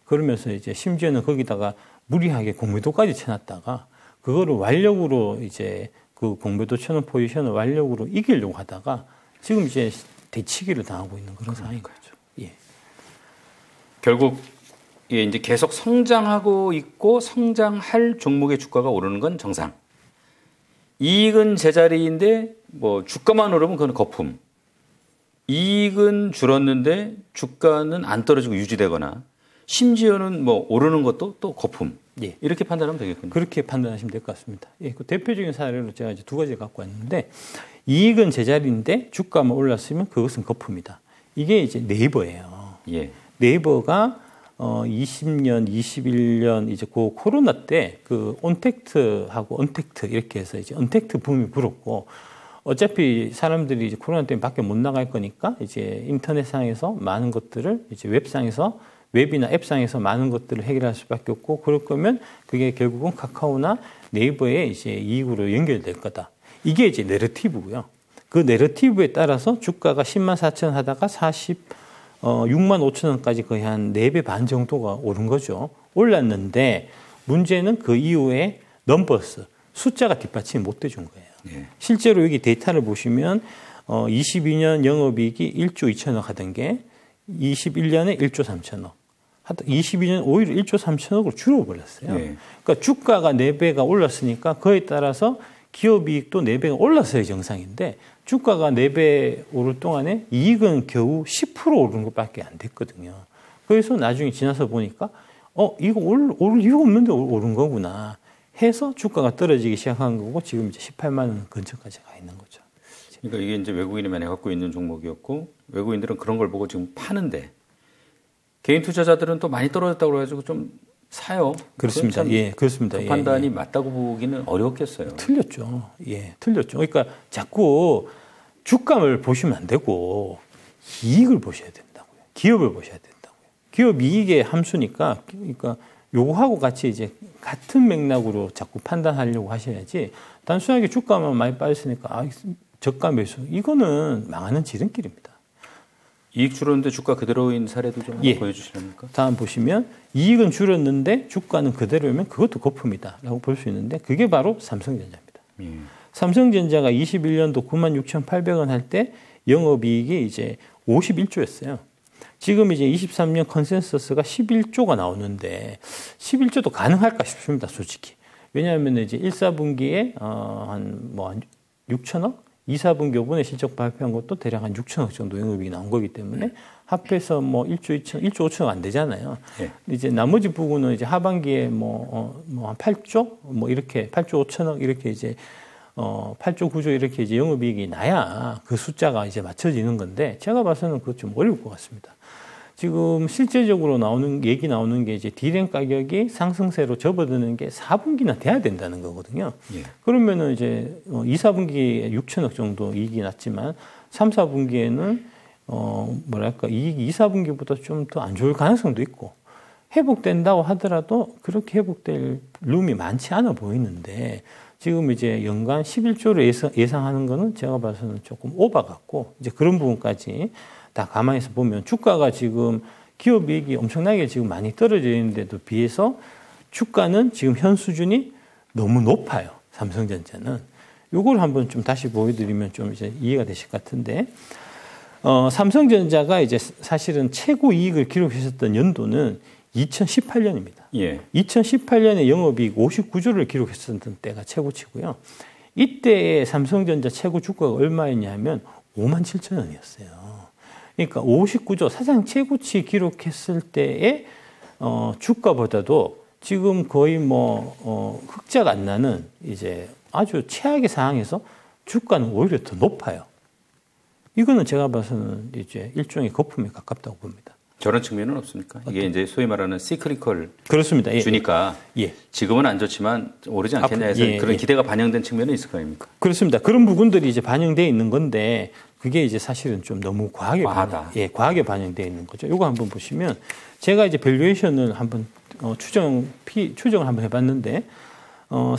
그러면서 이제 심지어는 거기다가 무리하게 공매도까지 쳐놨다가 그거를 완력으로 이제 그 공매도 쳐놓은 포지션을 완력으로 이기려고 하다가 지금 이제 대치기를 당하고 있는 그런 상황인 거죠. 예. 결국 이제 계속 성장하고 있고 성장할 종목의 주가가 오르는 건 정상. 이익은 제자리인데 뭐 주가만 오르면 그건 거품. 이익은 줄었는데 주가는 안 떨어지고 유지되거나 심지어는 뭐 오르는 것도 또 거품. 예. 이렇게 판단하면 되겠군요. 그렇게 판단하시면 될 것 같습니다. 예, 그 대표적인 사례로 제가 이제 2가지 갖고 왔는데 이익은 제자리인데 주가만 올랐으면 그것은 거품이다. 이게 이제 네이버예요. 예. 네이버가 20년, 21년 이제 그 코로나 때 그 온택트하고 언택트 이렇게 해서 이제 언택트 붐이 불었고 어차피 사람들이 이제 코로나 때문에 밖에 못 나갈 거니까 이제 인터넷상에서 많은 것들을 이제 웹상에서 웹이나 앱상에서 많은 것들을 해결할 수밖에 없고 그럴 거면 그게 결국은 카카오나 네이버의 이제 이익으로 연결될 거다. 이게 이제 내러티브고요. 그 내러티브에 따라서 주가가 10만 4천 하다가 6만 5천 원까지 거의 한 4배 반 정도가 오른 거죠. 올랐는데 문제는 그 이후에 넘버스, 숫자가 뒷받침이 못 돼준 거예요. 네. 실제로 여기 데이터를 보시면 22년 영업이익이 1조 2천억 하던 게 21년에 1조 3천억. 22년 오히려 1조 3천억으로 줄어버렸어요. 네. 그러니까 주가가 4배가 올랐으니까 그에 따라서 기업이익도 4배가 올랐어야 정상인데 주가가 4배 오를 동안에 이익은 겨우 10% 오른 것밖에 안 됐거든요. 그래서 나중에 지나서 보니까 이거 오를 이유가 없는데 오른 거구나 해서 주가가 떨어지기 시작한 거고 지금 이제 18만 원 근처까지 가 있는 거죠. 그러니까 이게 이제 외국인이 많이 갖고 있는 종목이었고 외국인들은 그런 걸 보고 지금 파는데 개인 투자자들은 또 많이 떨어졌다고 그래가지고 좀 사요. 그렇습니다. 예, 그렇습니다. 그 판단이 맞다고 보기는 어렵겠어요. 틀렸죠. 예, 틀렸죠. 그러니까 자꾸 주가를 보시면 안 되고 이익을 보셔야 된다고요. 기업을 보셔야 된다고요. 기업 이익의 함수니까 그러니까 요거하고 같이 이제 같은 맥락으로 자꾸 판단하려고 하셔야지 단순하게 주가만 많이 빠졌으니까 저가 매수 이거는 망하는 지름길입니다. 이익 줄었는데 주가 그대로인 사례도 좀 보여주시렵니까? 다음 보시면 이익은 줄었는데 주가는 그대로면 그것도 거품이다라고 볼 수 있는데 그게 바로 삼성전자입니다. 삼성전자가 21년도 96,800원 할 때 영업이익이 이제 51조였어요. 지금 이제 23년 컨센서스가 11조가 나오는데 11조도 가능할까 싶습니다, 솔직히. 왜냐하면 이제 1, 4분기에 한 6천억? 2, 4분기 요번에 실적 발표한 것도 대략 한 6천억 정도 영업이익이 나온 거기 때문에 합해서 1조 5천억 안 되잖아요. 네. 이제 나머지 부분은 이제 하반기에 한 8조? 이렇게 8조 5천억 이렇게 이제 8조 9조 이렇게 이제 영업이익이 나야 그 숫자가 이제 맞춰지는 건데 제가 봐서는 그거 좀 어려울 것 같습니다. 지금 실제적으로 얘기 나오는 게 이제 디램 가격이 상승세로 접어드는 게 4분기나 돼야 된다는 거거든요. 예. 그러면은 이제 2, 4분기에 6천억 정도 이익이 났지만 3, 4분기에는 이익이 2, 4분기보다 좀 더 안 좋을 가능성도 있고 회복된다고 하더라도 그렇게 회복될 룸이 많지 않아 보이는데 지금 이제 연간 11조를 예상하는 거는 제가 봐서는 조금 오바 같고 이제 그런 부분까지 다 가만히서 보면 주가가 지금 기업이익이 엄청나게 지금 많이 떨어져 있는데도 비해서 주가는 지금 현 수준이 너무 높아요. 삼성전자는. 요걸 한번 좀 다시 보여드리면 좀 이제 이해가 되실 것 같은데, 삼성전자가 이제 사실은 최고 이익을 기록했었던 연도는 2018년입니다. 예. 2018년에 영업이익 59조를 기록했었던 때가 최고치고요. 이때의 삼성전자 최고 주가가 얼마였냐면 57,000원이었어요. 그러니까 59조 사상 최고치 기록했을 때의 주가보다도 지금 거의 흑자가 안 나는 이제 아주 최악의 상황에서 주가는 오히려 더 높아요. 이거는 제가 봐서는 이제 일종의 거품에 가깝다고 봅니다. 저런 측면은 없습니까? 이게 이제 소위 말하는 시크리컬 그렇습니다. 예. 주니까 지금은 안 좋지만 오르지 않겠냐 해서 그런 기대가 반영된 측면은 있을 거 아닙니까? 그렇습니다. 그런 부분들이 이제 반영되어 있는 건데 그게 이제 사실은 좀 너무 과하게 반영되어 있는 거죠. 이거 한번 보시면 제가 이제 밸류에이션을 한번 추정을 한번 해봤는데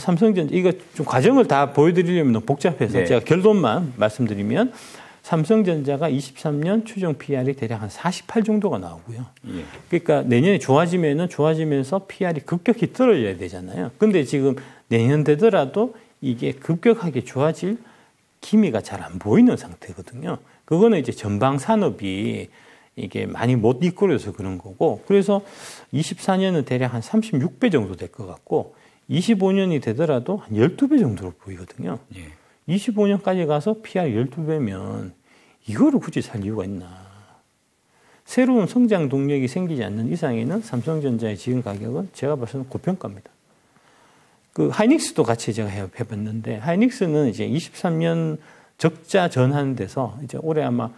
삼성전자 이거 좀 과정을 다 보여드리려면 너무 복잡해서 제가 결론만 말씀드리면 삼성전자가 23년 추정 PR이 대략 한 48 정도가 나오고요. 그러니까 내년에 좋아지면서 PR이 급격히 떨어져야 되잖아요. 근데 지금 내년 되더라도 이게 급격하게 좋아질 기미가 잘 안 보이는 상태거든요. 그거는 이제 전방 산업이 이게 많이 못 이끌어서 그런 거고, 그래서 24년은 대략 한 36배 정도 될 것 같고, 25년이 되더라도 한 12배 정도로 보이거든요. 25년까지 가서 PR 12배면 이거를 굳이 살 이유가 있나. 새로운 성장 동력이 생기지 않는 이상에는 삼성전자의 지금 가격은 제가 봐서는 고평가입니다. 하이닉스도 같이 제가 해봤는데, 하이닉스는 이제 23년 적자 전환 돼서 이제 올해 아마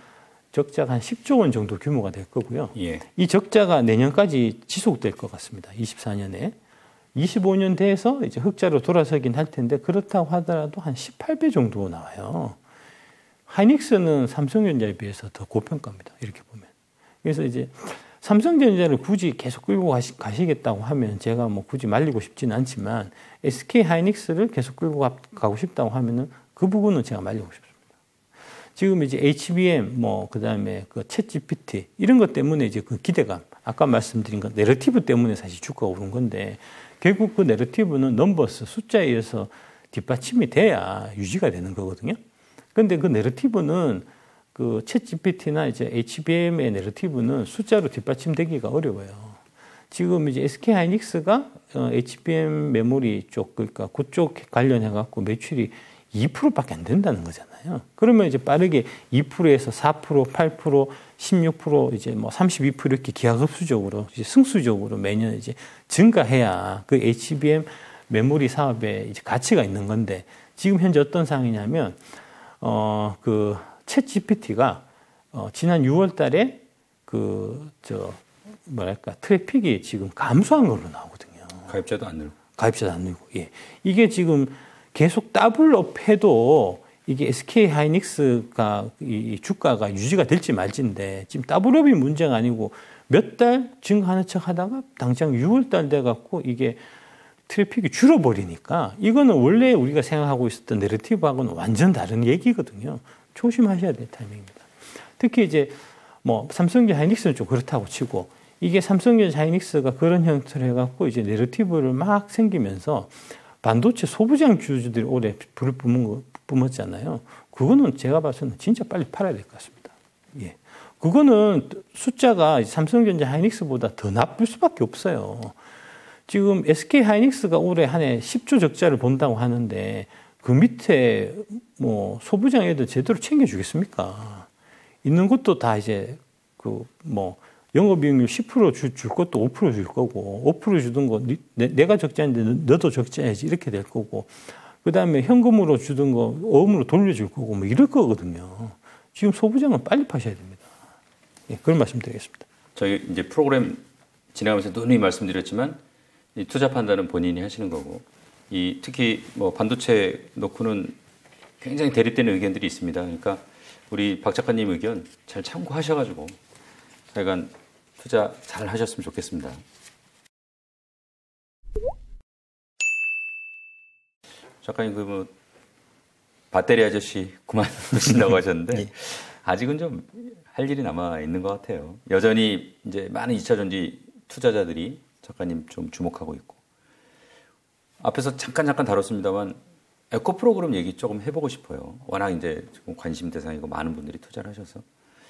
적자가 한 10조 원 정도 규모가 될 거고요. 이 적자가 내년까지 지속될 것 같습니다. 24년에. 25년 돼서 이제 흑자로 돌아서긴 할 텐데, 그렇다고 하더라도 한 18배 정도 나와요. 하이닉스는 삼성전자에 비해서 더 고평가입니다. 이렇게 보면. 그래서 이제 삼성전자를 굳이 계속 끌고 가시겠다고 하면 제가 굳이 말리고 싶지는 않지만 SK 하이닉스를 계속 끌고 가고 싶다고 하면은 그 부분은 제가 말리고 싶습니다. 지금 이제 HBM 그다음에 챗 GPT 이런 것 때문에 이제 그 기대감, 아까 말씀드린 건 내러티브 때문에 사실 주가가 오른 건데 결국 그 내러티브는 넘버스 숫자에 의해서 뒷받침이 돼야 유지가 되는 거거든요. 그런데 그 내러티브는 챗 GPT나 이제 HBM의 내러티브는 숫자로 뒷받침되기가 어려워요. 지금 이제 SK 하이닉스가 HBM 메모리 쪽, 그러니까 그쪽 관련해갖고 매출이 2%밖에 안 된다는 거잖아요. 그러면 이제 빠르게 2%에서 4%, 8%, 16% 이제 32% 이렇게 기하급수적으로 이제 승수적으로 매년 이제 증가해야 그 HBM 메모리 사업에 이제 가치가 있는 건데 지금 현재 어떤 상황이냐면 챗 GPT가 지난 6월 달에 트래픽이 지금 감소한 걸로 나오거든요. 가입자도 안 늘고. 예. 이게 지금 계속 더블업 해도 이게 SK 하이닉스가 이 주가가 유지가 될지 말지인데 지금 더블업이 문제가 아니고 몇 달 증가하는 척 하다가 당장 6월 달 돼갖고 이게 트래픽이 줄어버리니까 이거는 원래 우리가 생각하고 있었던 내러티브하고는 완전 다른 얘기거든요. 조심하셔야 될 타이밍입니다. 특히 이제 삼성전자 하이닉스는 좀 그렇다고 치고 이게 삼성전자 하이닉스가 그런 형태로 해갖고 이제 내러티브를 막 생기면서 반도체 소부장 주주들이 올해 불을 뿜었잖아요. 그거는 제가 봐서는 진짜 빨리 팔아야 될 것 같습니다. 예. 그거는 숫자가 삼성전자 하이닉스보다 더 나쁠 수밖에 없어요. 지금 SK 하이닉스가 올해 한 해 10조 적자를 본다고 하는데 그 밑에 뭐 소부장 애들 제대로 챙겨주겠습니까? 있는 것도 다 이제 그 뭐 영업이익률 10% 줄 것도 5% 줄 거고 5% 주던 거 내가 적자인데 너도 적자야지 이렇게 될 거고 그다음에 현금으로 주던 거 어음으로 돌려줄 거고 뭐 이럴 거거든요. 지금 소부장은 빨리 파셔야 됩니다. 예, 그런 말씀드리겠습니다. 저희 이제 프로그램 진행하면서 누누이 말씀드렸지만 이 투자 판단은 본인이 하시는 거고 이 특히 뭐 반도체 놓고는 굉장히 대립되는 의견들이 있습니다. 그러니까 우리 박 작가님 의견 잘 참고하셔가지고 하여간 투자 잘 하셨으면 좋겠습니다. 작가님 그 뭐 배터리 아저씨 그만두신다고 하셨는데 네. 아직은 좀 할 일이 남아 있는 것 같아요. 여전히 이제 많은 2차 전지 투자자들이 작가님 좀 주목하고 있고 앞에서 잠깐 다뤘습니다만 에코 프로그램 얘기 조금 해보고 싶어요. 워낙 이제 지금 관심 대상이고 많은 분들이 투자를 하셔서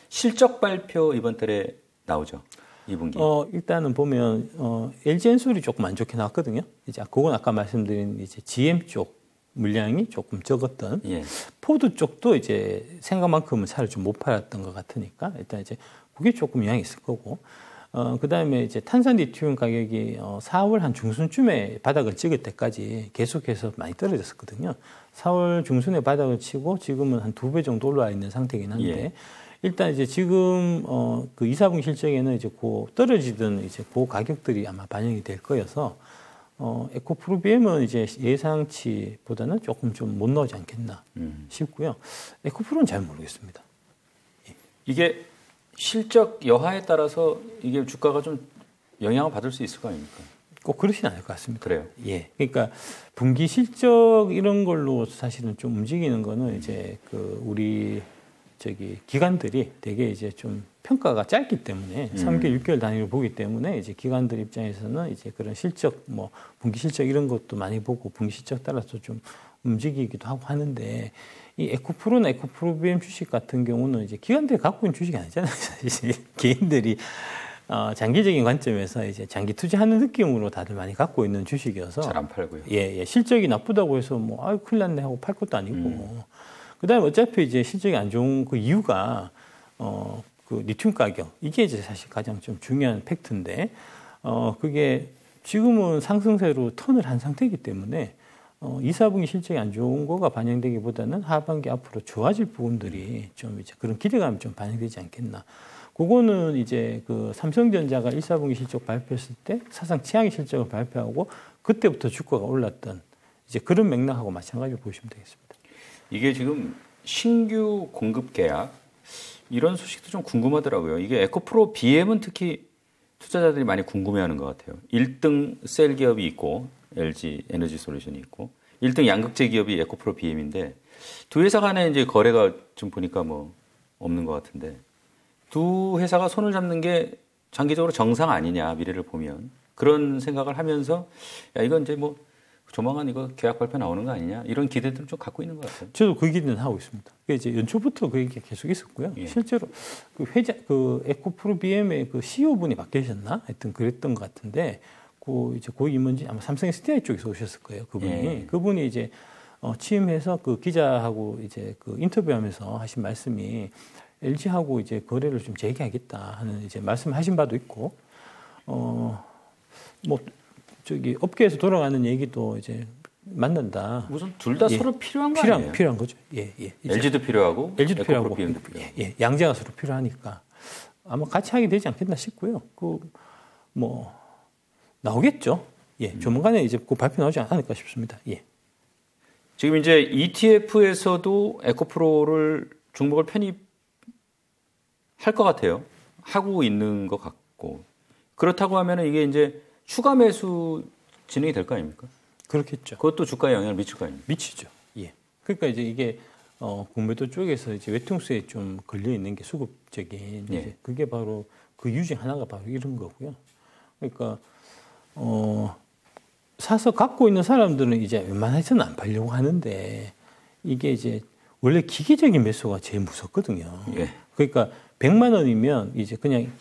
실적 발표 이번 달에 나오죠. 2분기. 일단은 보면 LG엔솔이 조금 안 좋게 나왔거든요. 이제 그건 아까 말씀드린 이제 GM 쪽 물량이 조금 적었던 예. 포드 쪽도 이제 생각만큼은 차를 좀 못 팔았던 것 같으니까 일단 이제 그게 조금 영향이 있을 거고 그다음에 이제 탄산 리튬 가격이 4월 한 중순쯤에 바닥을 찍을 때까지 계속해서 많이 떨어졌었거든요. 4월 중순에 바닥을 치고 지금은 한 2배 정도 올라와 있는 상태이긴 한데 예. 일단 이제 지금 그 2, 4분기 실적에는 이제 떨어지던 이제 그 가격들이 아마 반영이 될 거여서 에코프로비엠은 이제 예상치보다는 조금 좀 못 나오지 않겠나 싶고요. 에코프로는 잘 모르겠습니다. 이게 실적 여하에 따라서 이게 주가가 좀 영향을 받을 수 있을 거 아닙니까? 꼭 그러진 않을 것 같습니다. 그래요? 예. 그러니까 분기 실적 이런 걸로 사실은 좀 움직이는 거는 이제 그 우리 기관들이 되게 이제 좀 평가가 짧기 때문에 3개월, 6개월 단위로 보기 때문에 이제 기관들 입장에서는 이제 그런 실적 뭐 분기 실적 이런 것도 많이 보고 분기 실적 따라서 좀 움직이기도 하고 하는데 이 에코프로나 에코프로비엠 주식 같은 경우는 이제 기관들이 갖고 있는 주식이 아니잖아요. 사실 개인들이 장기적인 관점에서 이제 장기 투자하는 느낌으로 다들 많이 갖고 있는 주식이어서 잘 안 팔고요. 예, 실적이 나쁘다고 해서 뭐 아유 큰일 났네 하고 팔 것도 아니고. 그다음에 어차피 이제 실적이 안 좋은 그 이유가 그 리튬 가격 이게 이제 사실 가장 좀 중요한 팩트인데 그게 지금은 상승세로 턴을 한 상태이기 때문에 2, 4분기 실적이 안 좋은 거가 반영되기보다는 하반기 앞으로 좋아질 부분들이 좀 이제 그런 기대감이 좀 반영되지 않겠나. 그거는 이제 그 삼성전자가 1, 4분기 실적 발표했을 때 사상 최악의 실적을 발표하고 그때부터 주가가 올랐던 이제 그런 맥락하고 마찬가지로 보시면 되겠습니다. 이게 지금 신규 공급 계약 이런 소식도 좀 궁금하더라고요. 이게 에코프로 BM은 특히 투자자들이 많이 궁금해하는 것 같아요. 1등 셀 기업이 있고 LG 에너지 솔루션이 있고 1등 양극재 기업이 에코프로 BM인데 두 회사 간에 이제 거래가 좀 보니까 뭐 없는 것 같은데 두 회사가 손을 잡는 게 장기적으로 정상 아니냐 미래를 보면 그런 생각을 하면서 야 이건 이제 뭐 조만간 이거 계약 발표 나오는 거 아니냐 이런 기대들을 좀 갖고 있는 것 같아요. 저도 그 기대는 하고 있습니다. 이제 연초부터 그 얘기가 계속 있었고요. 예. 실제로 그 에코프로 BM의 그 CEO분이 바뀌셨나? 하여튼 그랬던 것 같은데 이제 고위 임원진 아마 삼성 SDI 쪽에서 오셨을 거예요. 그분이 예. 그분이 이제 취임해서 그 기자하고 이제 그 인터뷰하면서 하신 말씀이 LG하고 이제 거래를 좀 재개하겠다 하는 이제 말씀하신 바도 있고 뭐 업계에서 돌아가는 얘기도 이제 만난다. 우선 둘 다 예. 서로 필요한 거 아니에요? 필요한 거죠. 예, 예. LG도 필요하고 LG도 필요하고 BM도 필요하고. 예, 양자가 서로 필요하니까 아마 같이 하게 되지 않겠나 싶고요. 뭐 나오겠죠. 예, 조만간에 이제 그 발표 나오지 않을까 싶습니다. 예. 지금 이제 ETF에서도 에코프로를 중복을 편입할 것 같아요. 하고 있는 것 같고 그렇다고 하면은 이게 이제 추가 매수 진행이 될 거 아닙니까? 그렇겠죠. 그것도 주가에 영향을 미칠 거 아닙니까? 미치죠. 예. 그러니까 이제 이게 공매도 쪽에서 이제 외통수에 좀 걸려 있는 게 수급적인 예. 이제 그게 바로 그 유중 하나가 바로 이런 거고요. 그러니까 사서 갖고 있는 사람들은 이제 웬만해서는 안 팔려고 하는데 이게 이제 원래 기계적인 매수가 제일 무섭거든요. 예. 그러니까 100만 원이면 이제 그냥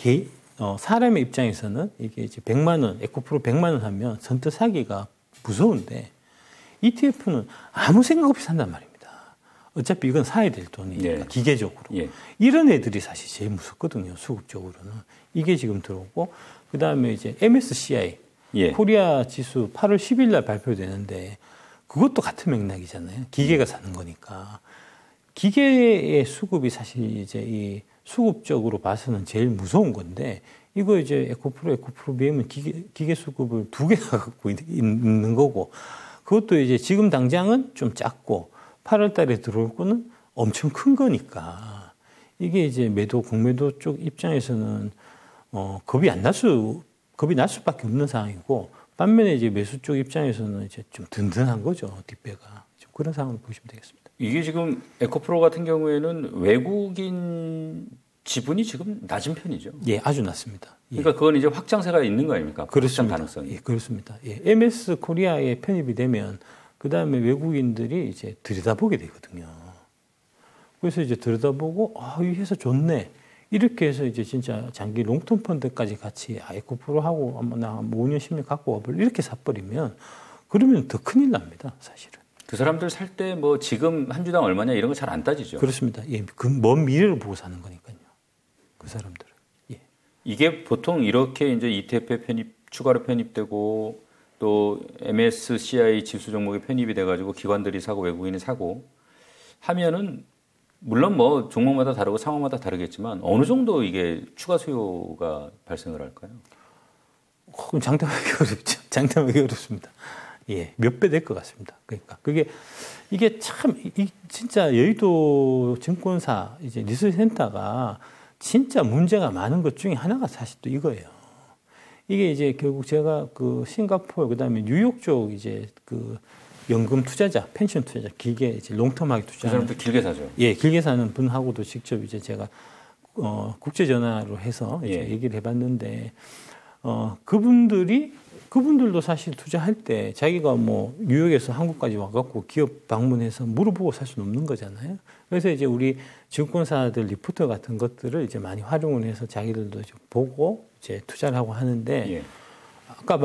사람의 입장에서는 이게 이제 100만 원, 에코프로 100만 원 하면 선뜻 사기가 무서운데 ETF는 아무 생각 없이 산단 말입니다. 어차피 이건 사야 될 돈이니까 예. 기계적으로. 예. 이런 애들이 사실 제일 무섭거든요. 수급적으로는. 이게 지금 들어오고 그다음에 이제 MSCI 예. 코리아 지수 8월 10일 날 발표되는데 그것도 같은 맥락이잖아요. 기계가 사는 거니까. 기계의 수급이 사실 이제 이 수급적으로 봐서는 제일 무서운 건데 이거 이제 에코프로 BM은 기계 수급을 2개나 갖고 있는 거고 그것도 이제 지금 당장은 좀 작고 8월 달에 들어올 거는 엄청 큰 거니까 이게 이제 공매도 쪽 입장에서는 겁이 날 수밖에 없는 상황이고 반면에 이제 매수 쪽 입장에서는 이제 좀 든든한 거죠. 뒷배가. 좀 그런 상황을 보시면 되겠습니다. 이게 지금 에코프로 같은 경우에는 외국인 지분이 지금 낮은 편이죠. 예, 아주 낮습니다. 예. 그러니까 그건 이제 확장세가 있는 거 아닙니까? 그렇습니다. 확장 가능성이. 예, 그렇습니다. 예, MS 코리아에 편입이 되면 그 다음에 외국인들이 이제 들여다보게 되거든요. 그래서 이제 들여다보고 이 회사 좋네. 이렇게 해서 이제 진짜 장기 롱텀 펀드까지 같이 에코프로하고 한번 나 5년 10년 갖고 와볼 이렇게 사버리면 그러면 더 큰일 납니다. 사실은. 그 사람들 살 때 뭐 지금 한 주당 얼마냐 이런 거 잘 안 따지죠. 그렇습니다. 예, 그 먼 미래를 보고 사는 거니까요. 그 사람들은. 예. 이게 보통 이렇게 이제 ETF에 추가로 편입되고 또 MSCI 지수 종목에 편입이 돼가지고 기관들이 사고 외국인이 사고 하면은 물론 뭐 종목마다 다르고 상황마다 다르겠지만 어느 정도 이게 추가 수요가 발생을 할까요? 그럼 장담하기 어렵죠. 장담하기 어렵습니다. 예, 몇 배 될 것 같습니다. 그러니까 이게 참 진짜 여의도 증권사 이제 리서치센터가 진짜 문제가 많은 것 중에 하나가 사실 또 이거예요. 이게 이제 결국 제가 그 싱가포르 그다음에 뉴욕 쪽 이제 그 연금 투자자, 펜션 투자자, 길게 이제 롱텀하게 투자. 그 사람들 길게 사죠. 예, 길게 사는 분하고도 직접 이제 제가 국제 전화로 해서 이제 얘기를 해봤는데 그분들도 사실 투자할 때 자기가 뭐 뉴욕에서 한국까지 와갖고 기업 방문해서 물어보고 살 수는 없는 거잖아요. 그래서 이제 우리 증권사들 리포터 같은 것들을 이제 많이 활용을 해서 자기들도 이제 보고 이제 투자를 하고 하는데 예. 아까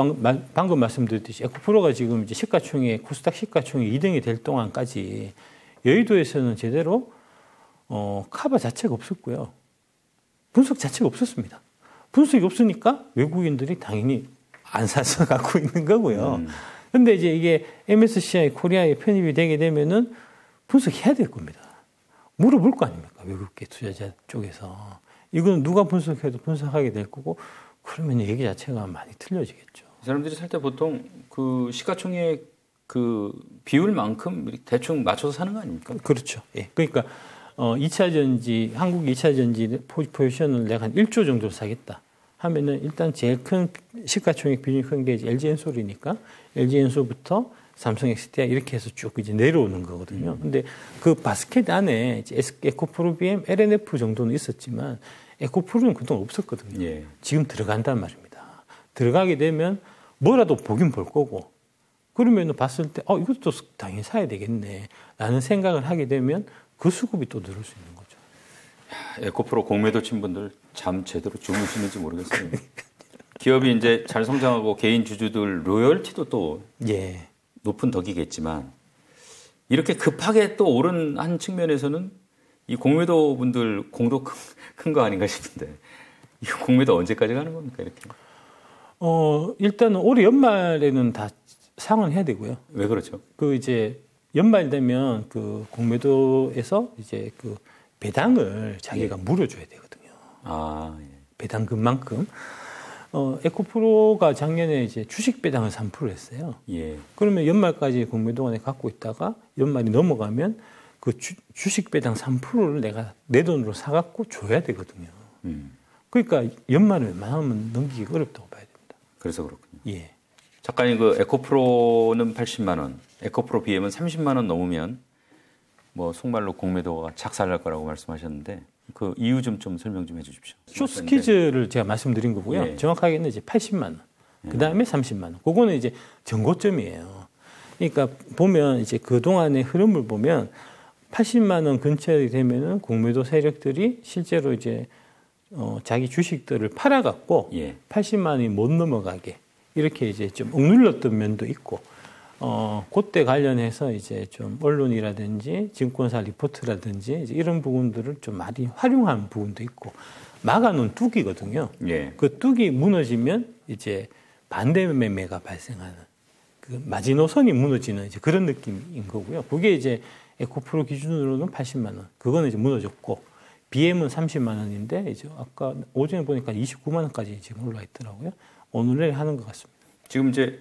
방금 말씀드렸듯이 에코프로가 지금 이제 코스닥 시가총액 2등이 될 동안까지 여의도에서는 제대로 카바 자체가 없었고요. 분석 자체가 없었습니다. 분석이 없으니까 외국인들이 당연히 안 사서 갖고 있는 거고요. 근데 이제 이게 MSCI 코리아에 편입이 되게 되면은 분석해야 될 겁니다. 물어볼 거 아닙니까? 외국계 투자자 쪽에서. 이건 누가 분석해도 분석하게 될 거고, 그러면 얘기 자체가 많이 틀려지겠죠. 이 사람들이 살 때 보통 그 시가총액 그 비율만큼 대충 맞춰서 사는 거 아닙니까? 그렇죠. 예. 그러니까 2차 전지, 한국 2차 전지 포지션을 내가 한 1조 정도 사겠다 하면은 일단 제일 큰 시가총액 비중이 큰 게 LG엔솔이니까 LG엔솔부터 삼성 XTI 이렇게 해서 쭉 이제 내려오는 거거든요. 근데 그 바스켓 안에 이제 에코프로 BM, LNF 정도는 있었지만 에코프로는 그동안 없었거든요. 예. 지금 들어간단 말입니다. 들어가게 되면 뭐라도 보긴 볼 거고 그러면 봤을 때 이것도 당연히 사야 되겠네 라는 생각을 하게 되면 그 수급이 또 늘을 수 있는 거죠. 에코프로 공매도 친 분들 잠 제대로 주무시는지 모르겠어요. 기업이 이제 잘 성장하고 개인 주주들 로열티도 또 예. 높은 덕이겠지만 이렇게 급하게 또 오른 한 측면에서는 이 공매도 분들 공도 큰 거 아닌가 싶은데 이 공매도 언제까지 가는 겁니까 이렇게? 일단은 올해 연말에는 다 상환해야 되고요. 왜 그렇죠? 그 이제 연말 되면 그 공매도에서 이제 그 배당을 자기가 물어줘야 되거든요. 아, 예. 배당금만큼. 에코프로가 작년에 이제 주식 배당을 3% 했어요. 예. 그러면 연말까지 공매도원에 갖고 있다가 연말이 넘어가면 그 주식 배당 3%를 내가 내 돈으로 사갖고 줘야 되거든요. 그러니까 연말을 웬만하면 넘기기 어렵다고 봐야 됩니다. 그래서 그렇군요. 예. 작가님 그 에코프로는 80만 원, 에코프로 BM은 30만 원 넘으면 뭐 속말로 공매도가 작살날 거라고 말씀하셨는데 그 이유 좀 설명 좀 해주십시오. 쇼스퀴즈를 제가 말씀드린 거고요. 예. 정확하게는 이제 80만 원. 그 다음에 30만 원. 그거는 이제 정고점이에요. 그러니까 보면 이제 그 동안의 흐름을 보면 80만 원 근처에 되면은 공매도 세력들이 실제로 이제 자기 주식들을 팔아갖고 80만 원이 못 넘어가게 이렇게 이제 좀 억눌렀던 면도 있고, 그때 관련해서 이제 좀 언론이라든지 증권사 리포트라든지 이제 이런 부분들을 좀 많이 활용한 부분도 있고, 막아놓은 뚝이거든요. 그 뚝이 무너지면 이제 반대 매매가 발생하는 그 마지노선이 무너지는 이제 그런 느낌인 거고요. 그게 이제 에코프로 기준으로는 80만 원. 그거는 이제 무너졌고, BM은 30만 원인데 이제 아까 오전에 보니까 29만 원까지 지금 올라 있더라고요. 오늘 내일 하는 것 같습니다. 지금 이제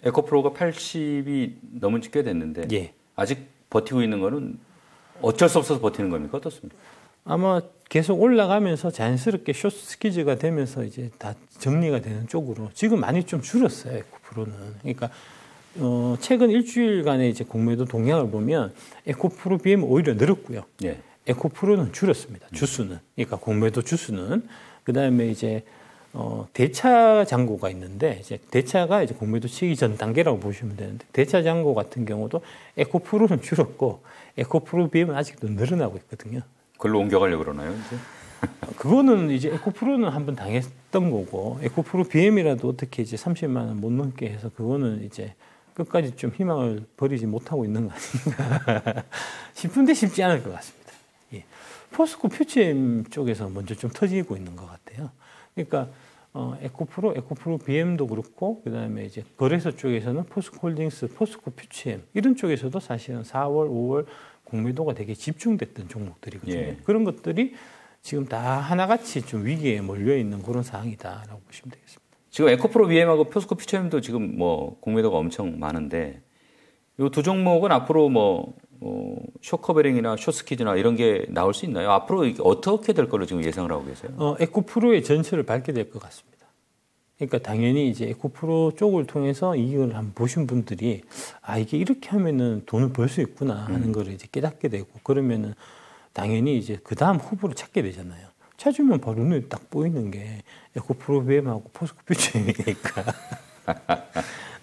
에코프로가 80이 넘은 지 꽤 됐는데 아직 버티고 있는 거는 어쩔 수 없어서 버티는 겁니까? 어떻습니까? 아마 계속 올라가면서 자연스럽게 숏 스퀴즈가 되면서 이제 다 정리가 되는 쪽으로 지금 많이 좀 줄었어요, 에코프로는. 그러니까 최근 일주일간의 이제 공매도 동향을 보면 에코프로 BM 오히려 늘었고요. 에코프로는 줄었습니다. 주수는. 그러니까 공매도 주수는. 그다음에 이제 대차 잔고가 있는데, 이제 대차가 이제 공매도 치기 전 단계라고 보시면 되는데, 대차 잔고 같은 경우도 에코프로는 줄었고, 에코프로 BM은 아직도 늘어나고 있거든요. 그걸로 옮겨가려고 그러나요, 이제? 그거는 이제 에코프로는 한번 당했던 거고, 에코프로 BM이라도 어떻게 이제 30만 원 못 넘게 해서 그거는 이제 끝까지 좀 희망을 버리지 못하고 있는 거 아닌가 싶은데 쉽지 않을 것 같습니다. 포스코 퓨처엠 쪽에서 먼저 좀 터지고 있는 것 같아요. 그러니까 에코프로 BM도 그렇고, 그다음에 이제 거래소 쪽에서는 포스코홀딩스, 포스코 퓨처엠 이런 쪽에서도 사실은 4월, 5월 공매도가 되게 집중됐던 종목들이거든요. 그런 것들이 지금 다 하나같이 좀 위기에 몰려 있는 그런 상황이다라고 보시면 되겠습니다. 지금 에코프로 BM하고 포스코 퓨처엠도 지금 뭐 공매도가 엄청 많은데, 이 두 종목은 앞으로 뭐 쇼커베링이나 쇼스키즈나 이런 게 나올 수 있나요? 앞으로 이게 어떻게 될 걸로 지금 예상을 하고 계세요? 에코프로의 전철을 밟게 될 것 같습니다. 그러니까 당연히 이제 에코프로 쪽을 통해서 이익을 한번 보신 분들이 이게 이렇게 하면은 돈을 벌 수 있구나 하는 거를 이제 깨닫게 되고, 그러면은 당연히 이제 그 다음 후보를 찾게 되잖아요. 찾으면 바로 눈에 딱 보이는 게 에코프로 BM하고 포스코 퓨처엠이니까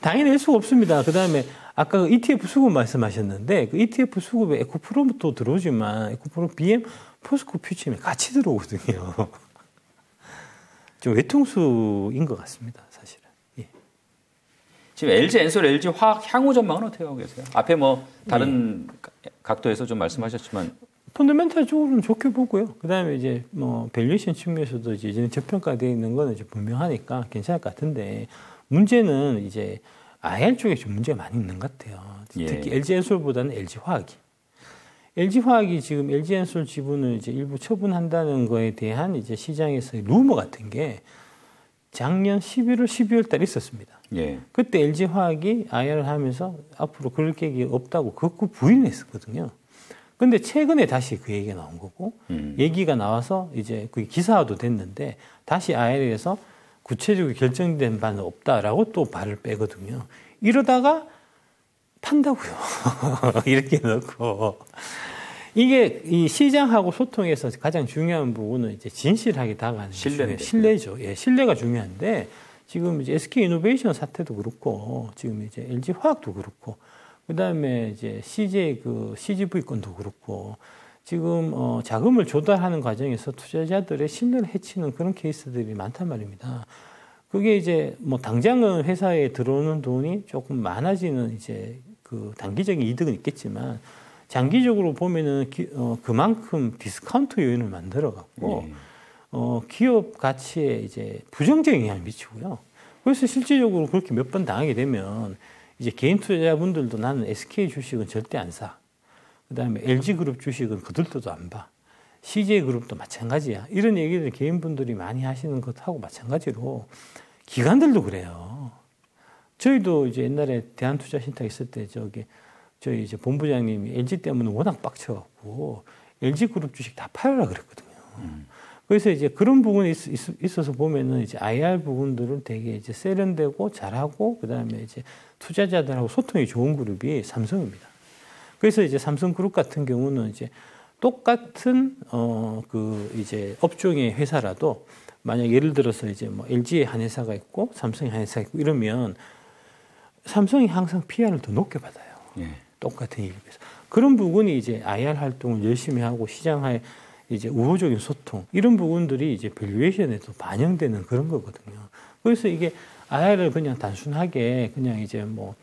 당연히 할 수가 없습니다. 그 다음에 아까 그 ETF 수급 말씀하셨는데, 그 ETF 수급에 에코프로부터 들어오지만 에코프로 BM, 포스코 퓨처엠이 같이 들어오거든요. 좀 외통수인 것 같습니다, 사실은. 지금 LG 엔솔, LG 화학 향후 전망은 어떻게 하고 계세요? 앞에 뭐 다른 각도에서 좀 말씀하셨지만 펀더멘탈적으로는 좋게 보고요. 그 다음에 이제 뭐 밸류에이션 측면에서도 이제 저평가되어 있는 거는 이제 분명하니까 괜찮을 것 같은데, 문제는 이제 IR 쪽에 좀 문제가 많이 있는 것 같아요. 특히 LG 엔솔보다는 LG 화학이. LG 화학이 지금 LG 엔솔 지분을 이제 일부 처분한다는 거에 대한 이제 시장에서의 루머 같은 게 작년 11월, 12월 달 있었습니다. 그때 LG 화학이 IR을 하면서 앞으로 그럴 계획이 없다고 극구 부인했었거든요. 근데 최근에 다시 그 얘기가 나온 거고, 얘기가 나와서 이제 그게 기사화도 됐는데, 다시 IR에서 구체적으로 결정된 바는 없다라고 또 발을 빼거든요. 이러다가 판다고요. 이렇게 넣고. 이게 이 시장하고 소통에서 가장 중요한 부분은 이제 진실하게 다가가는 신뢰죠. 신뢰가 중요한데, 지금 이제 SK 이노베이션 사태도 그렇고, 지금 이제 LG 화학도 그렇고, 그 다음에 이제 CGV 건도 그렇고, 지금 자금을 조달하는 과정에서 투자자들의 신뢰를 해치는 그런 케이스들이 많단 말입니다. 그게 이제 뭐 당장은 회사에 들어오는 돈이 조금 많아지는 이제 그 단기적인 이득은 있겠지만, 장기적으로 보면은 그만큼 디스카운트 요인을 만들어 갖고 기업 가치에 이제 부정적인 영향을 미치고요. 그래서 실질적으로 그렇게 몇 번 당하게 되면 이제 개인 투자자분들도 나는 SK 주식은 절대 안 사. 그다음에 LG그룹 주식은 거들떠도 안 봐. CJ그룹도 마찬가지야. 이런 얘기를 개인분들이 많이 하시는 것하고 마찬가지로 기관들도 그래요. 저희도 이제 옛날에 대한투자신탁 있을 때 저희 이제 본부장님이 LG 때문에 워낙 빡쳐갖고 LG그룹 주식 다 팔아라 그랬거든요. 그래서 이제 그런 부분이 있어서 보면은 이제 IR 부분들은 되게 이제 세련되고 잘하고, 그 다음에 이제 투자자들하고 소통이 좋은 그룹이 삼성입니다. 그래서 이제 삼성그룹 같은 경우는 이제 똑같은 그 이제 업종의 회사라도 만약 예를 들어서 이제 뭐 LG에 한 회사가 있고 삼성에 한 회사가 있고 이러면 삼성이 항상 PR을 더 높게 받아요. 예. 똑같은 일에 비해서. 그런 부분이 이제 IR 활동을 열심히 하고 시장에 이제 우호적인 소통 이런 부분들이 이제 밸류에이션에도 반영되는 그런 거거든요. 그래서 이게 IR을 그냥 단순하게 그냥 이제 뭐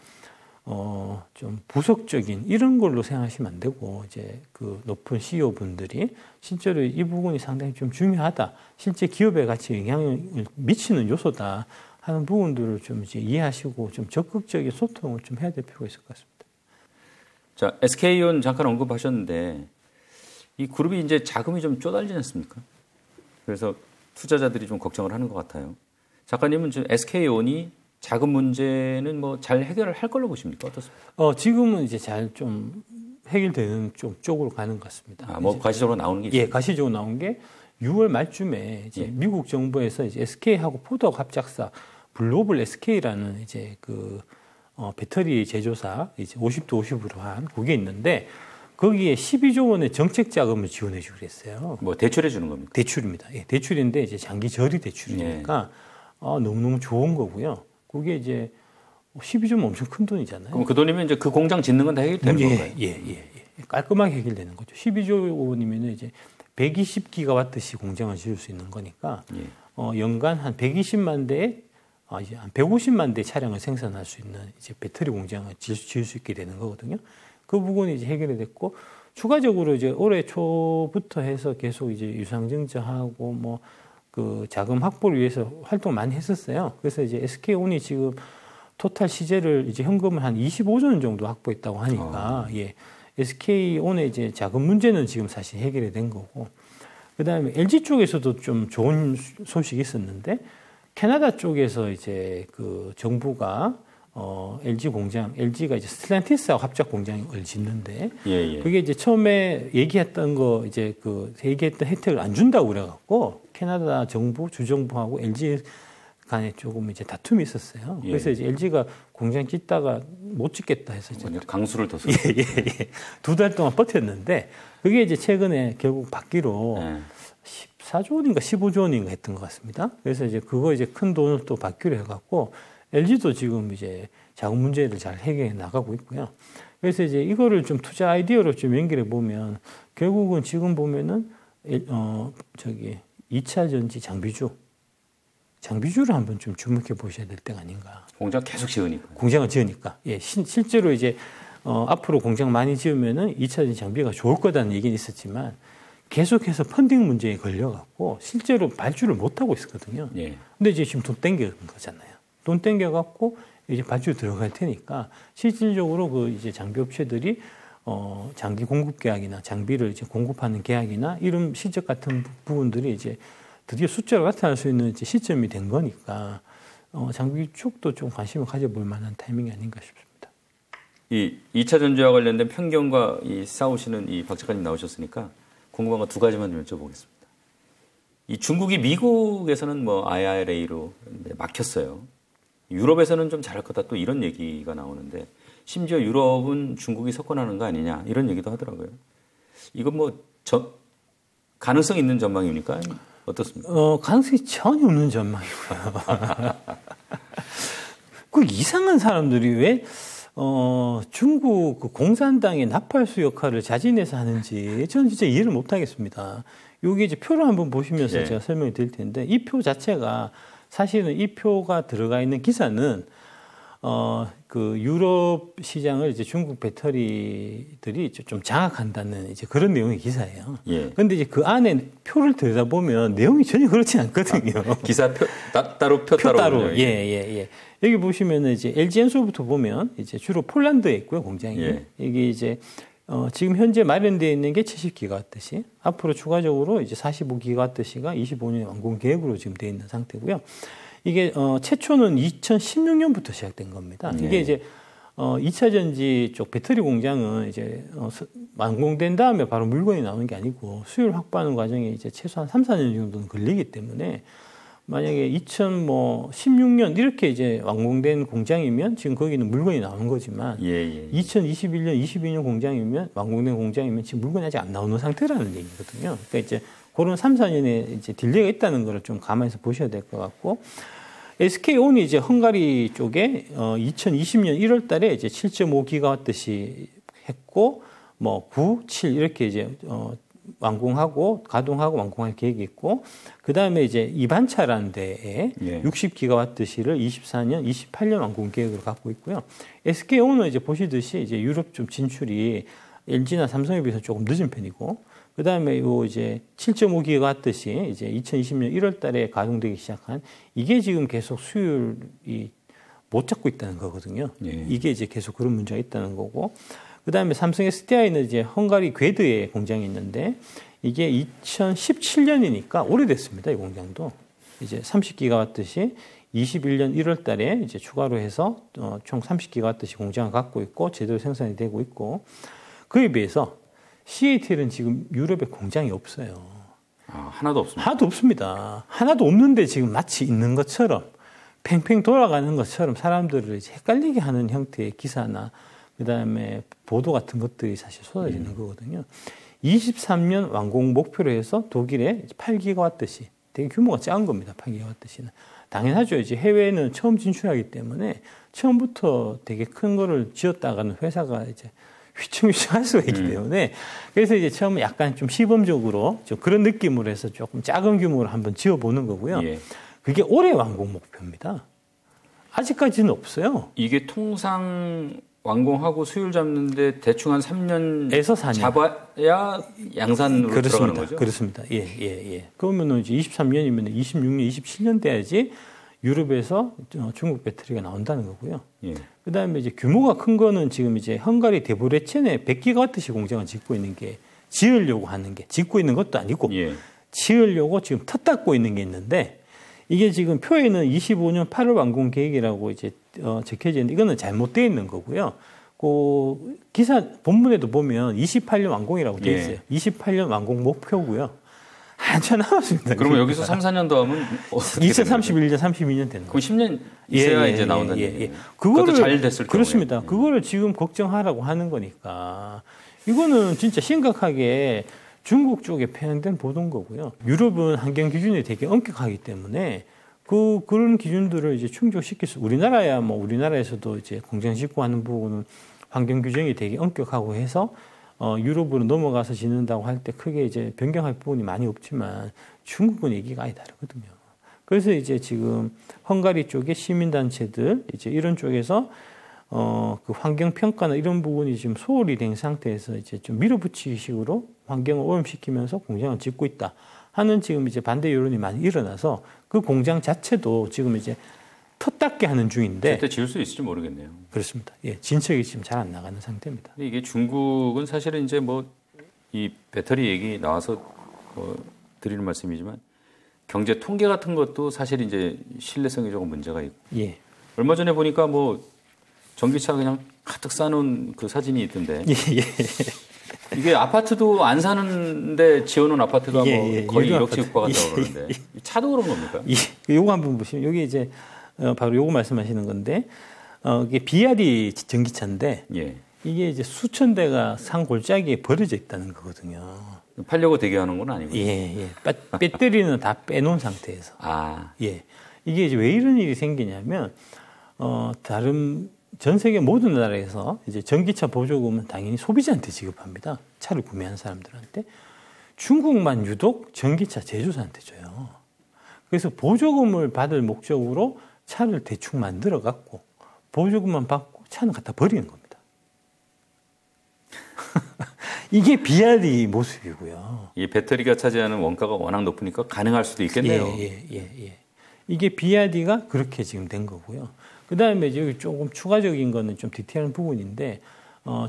좀 부속적인 이런 걸로 생각하시면 안 되고 이제 그 높은 CEO 분들이 실제로 이 부분이 상당히 좀 중요하다. 실제 기업의 가치에 영향을 미치는 요소다 하는 부분들을 좀 이제 이해하시고 좀 적극적인 소통을 좀 해야 될 필요가 있을 것 같습니다. 자, SK온 잠깐 언급하셨는데 이 그룹이 이제 자금이 좀 쪼달리지 않습니까? 그래서 투자자들이 좀 걱정을 하는 것 같아요. 작가님은 지금 SK온이 자금 문제는 뭐 잘 해결을 할 걸로 보십니까? 어떻습니까? 지금은 이제 잘 좀 해결되는 쪽으로 가는 것 같습니다. 뭐 가시적으로 나오는 게 있습니다. 예, 가시적으로 나온 게 6월 말쯤에 이제 미국 정부에서 이제 SK하고 포드하고 합작사 글로벌 SK라는 이제 그 배터리 제조사 이제 50도 50으로 한 그게 있는데 거기에 12조 원의 정책 자금을 지원해 주기로 했어요. 뭐 대출해 주는 겁니까? 대출입니다. 예, 대출인데 이제 장기 저리 대출이니까 너무너무 좋은 거고요. 그게 이제 12조면 엄청 큰 돈이잖아요. 그럼 그 돈이면 이제 그 공장 짓는 건 다 해결되는 건가요? 예. 깔끔하게 해결되는 거죠. 12조 원이면 이제 120기가와트씩 공장을 지을 수 있는 거니까 연간 한 120만 대에 이제 한 150만 대 차량을 생산할 수 있는 이제 배터리 공장을 지을 수 있게 되는 거거든요. 그 부분이 이제 해결이 됐고 추가적으로 이제 올해 초부터 해서 계속 이제 유상증자하고 뭐 그 자금 확보를 위해서 활동 많이 했었어요. 그래서 이제 SK온이 지금 토탈 시제를 이제 현금을 한 25조 원 정도 확보했다고 하니까 SK온의 이제 자금 문제는 지금 사실 해결이 된 거고 그다음에 LG 쪽에서도 좀 좋은 소식이 있었는데 캐나다 쪽에서 이제 그 정부가 LG 공장, LG가 이제 스텔란티스하고 합작 공장을 짓는데 그게 이제 처음에 얘기했던 거 이제 그 얘기했던 혜택을 안 준다고 그래갖고 캐나다 정부, 주정부하고 LG 간에 조금 이제 다툼이 있었어요. 그래서 이제 LG가 공장 짓다가 못 짓겠다 해서 이제 강수를 뒀어요. 두 달 동안 버텼는데 그게 이제 최근에 결국 받기로 14조 원인가 15조 원인가 했던 것 같습니다. 그래서 이제 그거 이제 큰 돈을 또 받기로 해갖고 LG도 지금 이제 자금 문제를 잘 해결해 나가고 있고요. 그래서 이제 이거를 좀 투자 아이디어로 좀 연결해 보면 결국은 지금 보면은 2차 전지 장비주를 한번 좀 주목해 보셔야 될 때가 아닌가. 공장 계속 지으니까. 공장을 지으니까. 예, 실제로 이제 앞으로 공장 많이 지으면은 2차 전지 장비가 좋을 거다는 얘기는 있었지만 계속해서 펀딩 문제에 걸려갖고 실제로 발주를 못 하고 있었거든요. 근데 이제 지금 돈 땡겨는 거잖아요. 돈 땡겨갖고 이제 발주 들어갈 테니까 실질적으로 그 이제 장비 업체들이 장기 공급 계약이나 장비를 이제 공급하는 계약이나 이런 실적 같은 부분들이 이제 드디어 숫자로 나타날 수 있는 이제 시점이 된 거니까 장비 쪽도 좀 관심을 가져볼 만한 타이밍이 아닌가 싶습니다. 이 2차 전지와 관련된 편견과 이 싸우시는 이 박 작가님 나오셨으니까 궁금한 거 두 가지만 좀 여쭤보겠습니다. 이 중국이 미국에서는 뭐 IRA로 막혔어요. 유럽에서는 좀 잘할 거다 또 이런 얘기가 나오는데 심지어 유럽은 중국이 석권하는 거 아니냐 이런 얘기도 하더라고요. 이건 뭐 가능성 있는 전망입니까? 어떻습니까? 가능성이 전혀 없는 전망이고요. 그 이상한 사람들이 왜 중국 그 공산당의 나팔수 역할을 자진해서 하는지 저는 진짜 이해를 못 하겠습니다. 여기 이제 표를 한번 보시면서 제가 설명을 드릴 텐데 이 표 자체가 사실은 이 표가 들어가 있는 기사는 그 유럽 시장을 이제 중국 배터리들이 좀 장악한다는 이제 그런 내용의 기사예요. 그런데 이제 그 안에 표를 들여다보면 내용이 전혀 그렇지 않거든요. 기사 따로 표 따로. 예. 여기 보시면은 이제 LG엔솔부터 보면 이제 주로 폴란드에 있고요, 공장이. 이게 이제 지금 현재 마련되어 있는 게 70기가와트시, 앞으로 추가적으로 이제 45기가와트시가 25년 완공 계획으로 지금 되어 있는 상태고요. 이게 최초는 2016년부터 시작된 겁니다. 이게 이제 2차 전지 쪽 배터리 공장은 이제 완공된 다음에 바로 물건이 나오는 게 아니고 수율 확보하는 과정에 이제 최소한 3, 4년 정도는 걸리기 때문에 만약에 2016년 이렇게 이제 완공된 공장이면 지금 거기는 물건이 나오는 거지만 2021년, 22년 공장이면 완공된 공장이면 지금 물건이 아직 안 나오는 상태라는 얘기거든요. 그러니까 이제 그런 3, 4년의 이제 딜레이가 있다는 걸 좀 감안해서 보셔야 될 것 같고, SK온이 이제 헝가리 쪽에 2020년 1월 달에 이제 7.5기가와트씩 했고, 뭐 9, 7 이렇게 이제 완공하고 가동하고 완공할 계획이 있고, 그 다음에 이제 이반차라는 데에 60기가와트시를 24년, 28년 완공 계획으로 갖고 있고요. SK온은 이제 보시듯이 이제 유럽 좀 진출이 LG나 삼성에 비해서 조금 늦은 편이고, 그 다음에 요 이제 7.5기가와트시 이제 2020년 1월 달에 가동되기 시작한 이게 지금 계속 수율이 못 잡고 있다는 거거든요. 이게 이제 계속 그런 문제가 있다는 거고, 그 다음에 삼성 SDI는 이제 헝가리 괴드에 공장이 있는데 이게 2017년이니까 오래됐습니다. 이 공장도. 이제 30기가와트시 21년 1월 달에 이제 추가로 해서 총 30기가와트시 공장을 갖고 있고 제대로 생산이 되고 있고, 그에 비해서 CATL은 지금 유럽에 공장이 없어요. 하나도 없습니다. 하나도 없습니다. 하나도 없는데 지금 마치 있는 것처럼 팽팽 돌아가는 것처럼 사람들을 이제 헷갈리게 하는 형태의 기사나 그다음에 보도 같은 것들이 사실 쏟아지는 거거든요. 23년 완공 목표로 해서 독일에 8기가와트시, 되게 규모가 작은 겁니다. 8기가와트시는. 당연하죠. 이제 해외에는 처음 진출하기 때문에 처음부터 되게 큰 거를 지었다가는 회사가 이제 휘청휘청할 수가 있기 때문에, 그래서 이제 처음 약간 좀 시범적으로 좀 그런 느낌으로 해서 조금 작은 규모로 한번 지어보는 거고요. 그게 올해 완공 목표입니다. 아직까지는 없어요. 이게 통상 완공하고 수율 잡는데 대충 한 3년에서 4년 잡아야 양산으로 들어가는 거죠? 그렇습니다. 예. 그러면은 이제 23년이면 26년, 27년 돼야지 유럽에서 중국 배터리가 나온다는 거고요. 그 다음에 이제 규모가 큰 거는 지금 이제 헝가리 데브레첸에 100기가와트시 공장을 짓고 있는 게, 지으려고 하는 게, 짓고 있는 것도 아니고, 지으려고 지금 터 닦고 있는 게 있는데, 이게 지금 표에는 25년 8월 완공 계획이라고 이제 적혀져 있는데, 이거는 잘못되어 있는 거고요. 그 기사 본문에도 보면 28년 완공이라고 되어 있어요. 28년 완공 목표고요. 한참 남았습니다. 그러면 여기서 3, 4년 더 하면 2031년, 32년 되는 거예요. 그럼 10년 있어야 이제 나온다는 얘기예요. 그것도 잘 됐을 그렇습니다. 경우에. 그거를 지금 걱정하라고 하는 거니까 이거는 진짜 심각하게 중국 쪽에 편향된 보도인 거고요. 유럽은 환경 기준이 되게 엄격하기 때문에 그런 기준들을 이제 충족시킬 수, 우리나라야 뭐 우리나라에서도 이제 공장 짓고 하는 부분은 환경 규정이 되게 엄격하고 해서 유럽으로 넘어가서 짓는다고 할 때 크게 이제 변경할 부분이 많이 없지만 중국은 얘기가 아예 다르거든요. 그래서 이제 지금 헝가리 쪽의 시민단체들 이제 이런 쪽에서 그 환경 평가나 이런 부분이 지금 소홀히 된 상태에서 이제 좀 밀어붙이기 식으로 환경을 오염시키면서 공장을 짓고 있다 하는 지금 이제 반대 여론이 많이 일어나서 그 공장 자체도 지금 이제 텃닦게 하는 중인데. 그때 지을 수 있을지 모르겠네요. 그렇습니다. 예, 진척이 지금 잘 안 나가는 상태입니다. 근데 이게 중국은 사실은 이제 뭐 이 배터리 얘기 나와서 드리는 말씀이지만 경제 통계 같은 것도 사실 이제 신뢰성이 조금 문제가 있고. 얼마 전에 보니까 뭐 전기차 그냥 가득 싸놓은 그 사진이 있던데. 이게 아파트도 안 사는데 지어놓은 아파트가 뭐 거의 1억 채 육박한다고 그러는데 차도 그런 겁니까? 요거 한번 보시면 여기 이제 바로 요거 말씀하시는 건데 이게 BRD 전기차인데 이게 이제 수천 대가 산 골짜기에 버려져 있다는 거거든요. 팔려고 대기하는 건 아니고요. 배터리는 다 빼놓은 상태에서. 이게 이제 왜 이런 일이 생기냐면 다른 전 세계 모든 나라에서 이제 전기차 보조금은 당연히 소비자한테 지급합니다. 차를 구매한 사람들한테. 중국만 유독 전기차 제조사한테 줘요. 그래서 보조금을 받을 목적으로 차를 대충 만들어 갖고 보조금만 받고 차는 갖다 버리는 겁니다. 이게 BRD 모습이고요. 이 배터리가 차지하는 원가가 워낙 높으니까 가능할 수도 있겠네요. 이게 BRD가 그렇게 지금 된 거고요. 그 다음에 여기 조금 추가적인 거는 좀 디테일한 부분인데,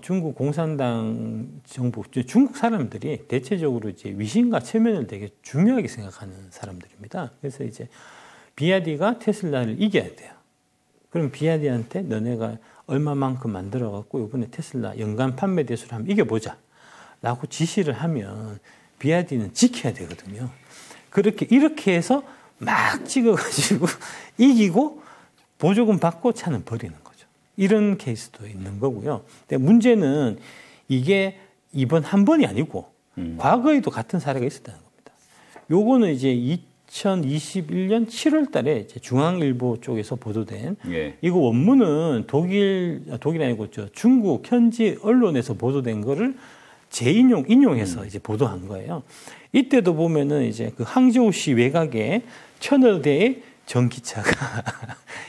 중국 공산당 정부, 중국 사람들이 대체적으로 이제 위신과 체면을 되게 중요하게 생각하는 사람들입니다. 그래서 이제 BRD가 테슬라를 이겨야 돼요. 그럼 BRD한테 너네가 얼마만큼 만들어갖고 이번에 테슬라 연간 판매 대수를 한번 이겨보자 라고 지시를 하면 BRD는 지켜야 되거든요. 이렇게 해서 막 찍어가지고 이기고 보조금 받고 차는 버리는 거죠. 이런 케이스도 있는 거고요. 근데 문제는 이게 이번 한 번이 아니고 과거에도 같은 사례가 있었다는 겁니다. 요거는 이제 2021년 7월 달에 이제 중앙일보 쪽에서 보도된 예. 이거 원문은 독일 아니고 중국 현지 언론에서 보도된 거를 인용해서 이제 보도한 거예요. 이때도 보면은 이제 그 항저우시 외곽에 1000여 대의 전기차가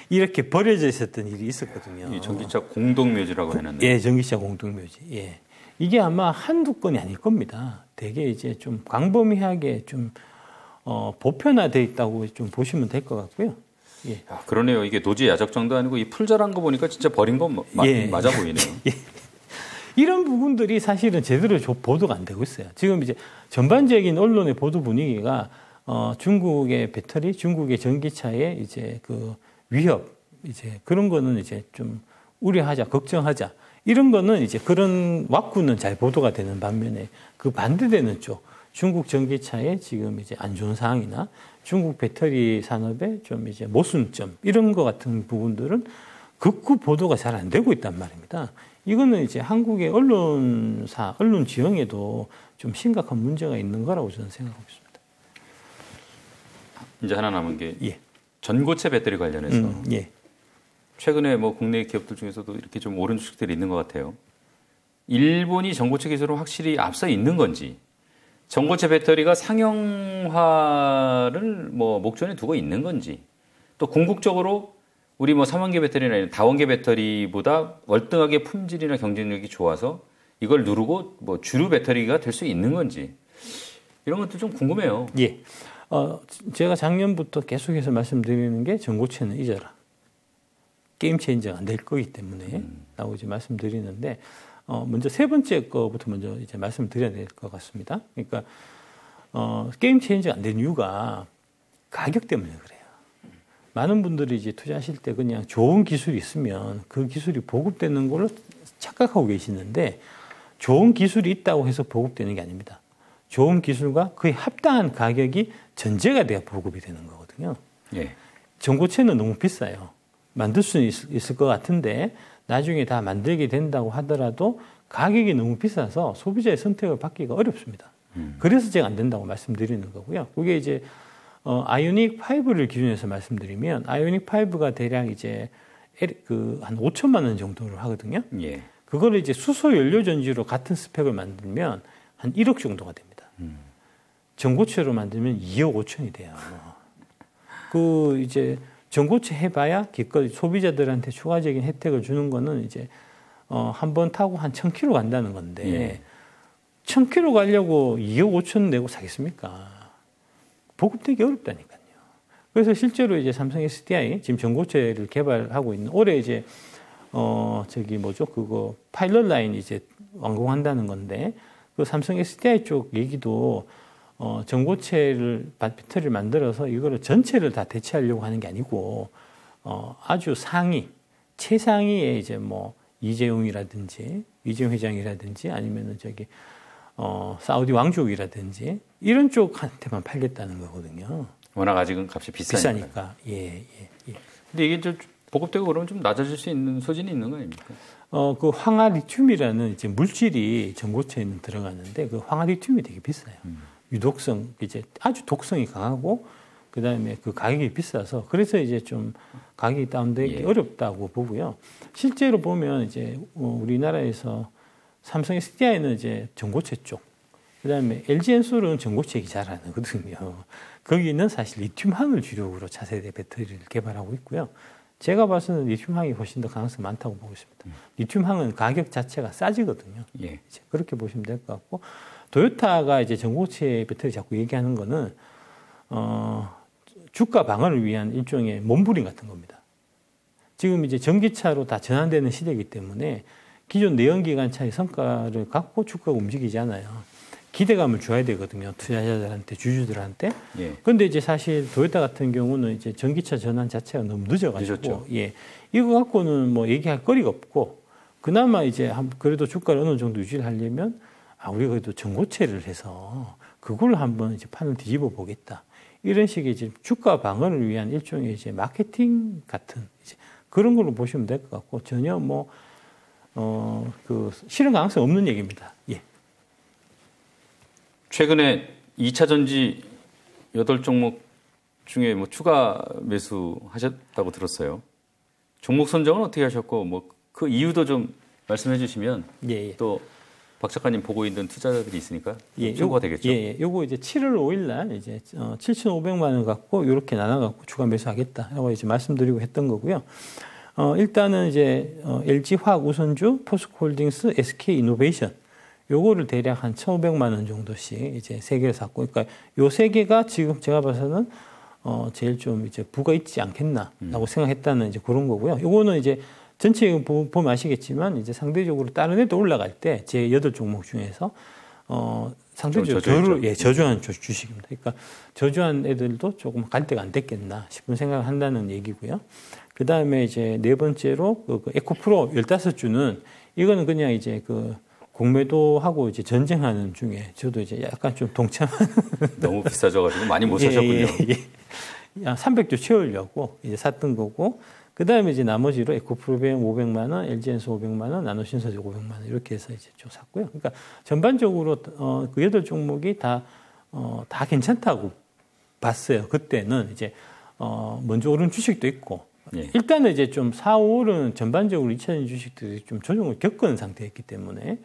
이렇게 버려져 있었던 일이 있었거든요. 이 전기차 공동묘지라고 해놨네요. 예, 전기차 공동묘지. 예. 이게 아마 한두 건이 아닐 겁니다. 되게 이제 좀 광범위하게 좀 보편화되어 있다고 좀 보시면 될 것 같고요. 예. 아, 그러네요. 이게 노지 야적장도 아니고 이 풀자란 거 보니까 진짜 버린 건 예. 맞아 보이네요. 예. 이런 부분들이 사실은 제대로 보도가 안 되고 있어요. 지금 이제 전반적인 언론의 보도 분위기가 중국의 배터리, 중국의 전기차의 이제 그 위협, 이제 그런 거는 이제 좀 우려하자, 걱정하자. 이런 거는 이제 그런 왁구는 잘 보도가 되는 반면에 그 반대되는 쪽, 중국 전기차의 지금 이제 안 좋은 상황이나 중국 배터리 산업의 좀 이제 모순점, 이런 거 같은 부분들은 극구 보도가 잘 안 되고 있단 말입니다. 이거는 이제 한국의 언론 지형에도 좀 심각한 문제가 있는 거라고 저는 생각하고 있습니다. 이제 하나 남은 게 예. 전고체 배터리 관련해서 예. 최근에 뭐 국내 기업들 중에서도 이렇게 좀 오른 주식들이 있는 것 같아요. 일본이 전고체 기술은 확실히 앞서 있는 건지, 전고체 배터리가 상용화를 뭐 목전에 두고 있는 건지, 또 궁극적으로 우리 뭐 3원계 배터리나 이런 다원계 배터리보다 월등하게 품질이나 경쟁력이 좋아서 이걸 누르고 뭐 주류 배터리가 될 수 있는 건지, 이런 것도 좀 궁금해요. 예. 제가 작년부터 계속해서 말씀드리는 게 전고체는 잊어라. 게임 체인저가 안 될 거기 때문에 라고 이제 말씀드리는데, 먼저 세 번째 거부터 먼저 이제 말씀드려야 될 것 같습니다. 그러니까, 게임 체인저가 안 된 이유가 가격 때문에 그래요. 많은 분들이 이제 투자하실 때 그냥 좋은 기술이 있으면 그 기술이 보급되는 걸로 착각하고 계시는데, 좋은 기술이 있다고 해서 보급되는 게 아닙니다. 좋은 기술과 그에 합당한 가격이 전제가 돼야 보급이 되는 거거든요. 예. 전고체는 너무 비싸요. 만들 수는 있을 것 같은데 나중에 다 만들게 된다고 하더라도 가격이 너무 비싸서 소비자의 선택을 받기가 어렵습니다. 그래서 제가 안 된다고 말씀드리는 거고요. 그게 이제 아이오닉 5를 기준해서 말씀드리면 아이오닉 5가 대략 이제 한 5천만 원 정도를 하거든요. 예. 그거를 이제 수소 연료 전지로 같은 스펙을 만들면 한 1억 정도가 됩니다. 전고체로 만들면 2억 5천이 돼요. 그 이제 전고체 해봐야 기껏 소비자들한테 추가적인 혜택을 주는 거는 이제 한 번 타고 한 1000km 간다는 건데 예. 1000km 가려고 2억 5천 내고 사겠습니까? 보급되기 어렵다니까요. 그래서 실제로 이제 삼성 SDI 지금 전고체를 개발하고 있는 올해 이제 그거 파일럿 라인 이제 완공한다는 건데 그 삼성 SDI 쪽 얘기도 전고체를 배터리를 만들어서 이거를 전체를 다 대체하려고 하는 게 아니고 아주 최상위의 이제 뭐 이재용 회장이라든지 아니면은 사우디 왕족이라든지 이런 쪽한테만 팔겠다는 거거든요. 워낙 아직은 값이 비싸니까. 예. 근데 이게 좀 보급되고 그러면 좀 낮아질 수 있는 소진이 있는 거 아닙니까? 그 황화 리튬이라는 이제 물질이 전고체에는 들어가는데 그 황화 리튬이 되게 비싸요. 유독성, 이제 아주 독성이 강하고 그다음에 그 가격이 비싸서 그래서 이제 좀 가격이 다운되기 어렵다고 보고요. 실제로 보면 이제 우리나라에서 삼성 SDI는 이제 전고체 쪽, 그다음에 LG엔솔은 전고체 얘기 잘 안 하거든요. 거기는 사실 리튬항을 주력으로 차세대 배터리를 개발하고 있고요. 제가 봐서는 리튬항이 훨씬 더 가능성이 많다고 보고 있습니다. 리튬항은 가격 자체가 싸지거든요. 예. 이제 그렇게 보시면 될 것 같고, 도요타가 이제 전고체 배터리 자꾸 얘기하는 거는 주가 방어를 위한 일종의 몸부림 같은 겁니다. 지금 이제 전기차로 다 전환되는 시대이기 때문에 기존 내연기관차의 성과를 갖고 주가가 움직이지 않아요. 기대감을 줘야 되거든요. 투자자들한테, 주주들한테. 그런데 이제 사실 도요타 같은 경우는 이제 전기차 전환 자체가 너무 늦어가지고, 이거 갖고는 뭐 얘기할 거리가 없고, 그나마 이제 그래도 주가를 어느 정도 유지를 하려면 우리가 그래도 전고체를 해서 그걸 한번 이제 판을 뒤집어 보겠다. 이런 식의 이제 주가 방어를 위한 일종의 이제 마케팅 같은 이제 그런 걸로 보시면 될 것 같고, 전혀 실현 가능성 없는 얘기입니다. 예. 최근에 2차 전지 8종목 중에 뭐 추가 매수하셨다고 들었어요. 종목 선정은 어떻게 하셨고 뭐 그 이유도 좀 말씀해 주시면 또 박 작가님 보고 있는 투자자들이 있으니까 참고가 되겠죠. 요거 이제 7월 5일 날 이제 7,500만 원 갖고 이렇게 나눠 갖고 추가 매수하겠다라고 이제 말씀드리고 했던 거고요. 일단은 이제 LG 화학 우선주, 포스코홀딩스, SK 이노베이션 요거를 대략 한 1,500만 원 정도씩 이제 3개를 샀고, 그러니까 요 3개가 지금 제가 봐서는 제일 좀 이제 부가 있지 않겠나라고 생각했다는 이제 그런 거고요. 요거는 이제 전체 보면 아시겠지만 이제 상대적으로 다른 애도 올라갈 때 제 8종목 중에서 상대적으로 저조한 주식입니다. 그러니까 저조한 애들도 조금 갈 데가 안 됐겠나 싶은 생각을 한다는 얘기고요. 그 다음에 이제 네 번째로 그 에코프로 15주는 이거는 그냥 이제 그 공매도하고 이제 전쟁하는 중에 저도 이제 약간 좀 동참하는. 너무 비싸져가지고 많이 못 사셨군요. 300주 채우려고 이제 샀던 거고, 그 다음에 이제 나머지로 에코프로비엠 500만 원, LG엔서 500만 원, 나노신서지 500만 원 이렇게 해서 이제 좀 샀고요. 그러니까 전반적으로 그 8종목이 다 괜찮다고 봤어요. 그때는 이제 먼저 오른 주식도 있고. 일단은 이제 좀 4, 5월은 전반적으로 2차전 주식들이 좀 조정을 겪은 상태였기 때문에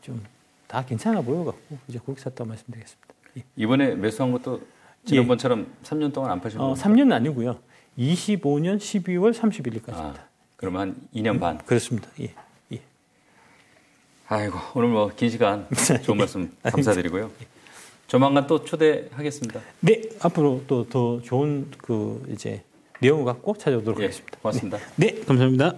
좀 다 괜찮아 보여갖고 이제 그렇게 샀다고 말씀드리겠습니다. 이번에 매수한 것도 지난번처럼 3년 동안 안 파신 거예요? 3년은 아니고요. 25년 12월 31일까지입니다. 그러면 한 2년 반? 그렇습니다. 예. 아이고, 오늘 뭐 긴 시간 좋은 말씀 감사드리고요. 조만간 또 초대하겠습니다. 네, 앞으로 또 더 좋은 그 이제 내용을 갖고 찾아오도록 하겠습니다. 고맙습니다. 네, 감사합니다.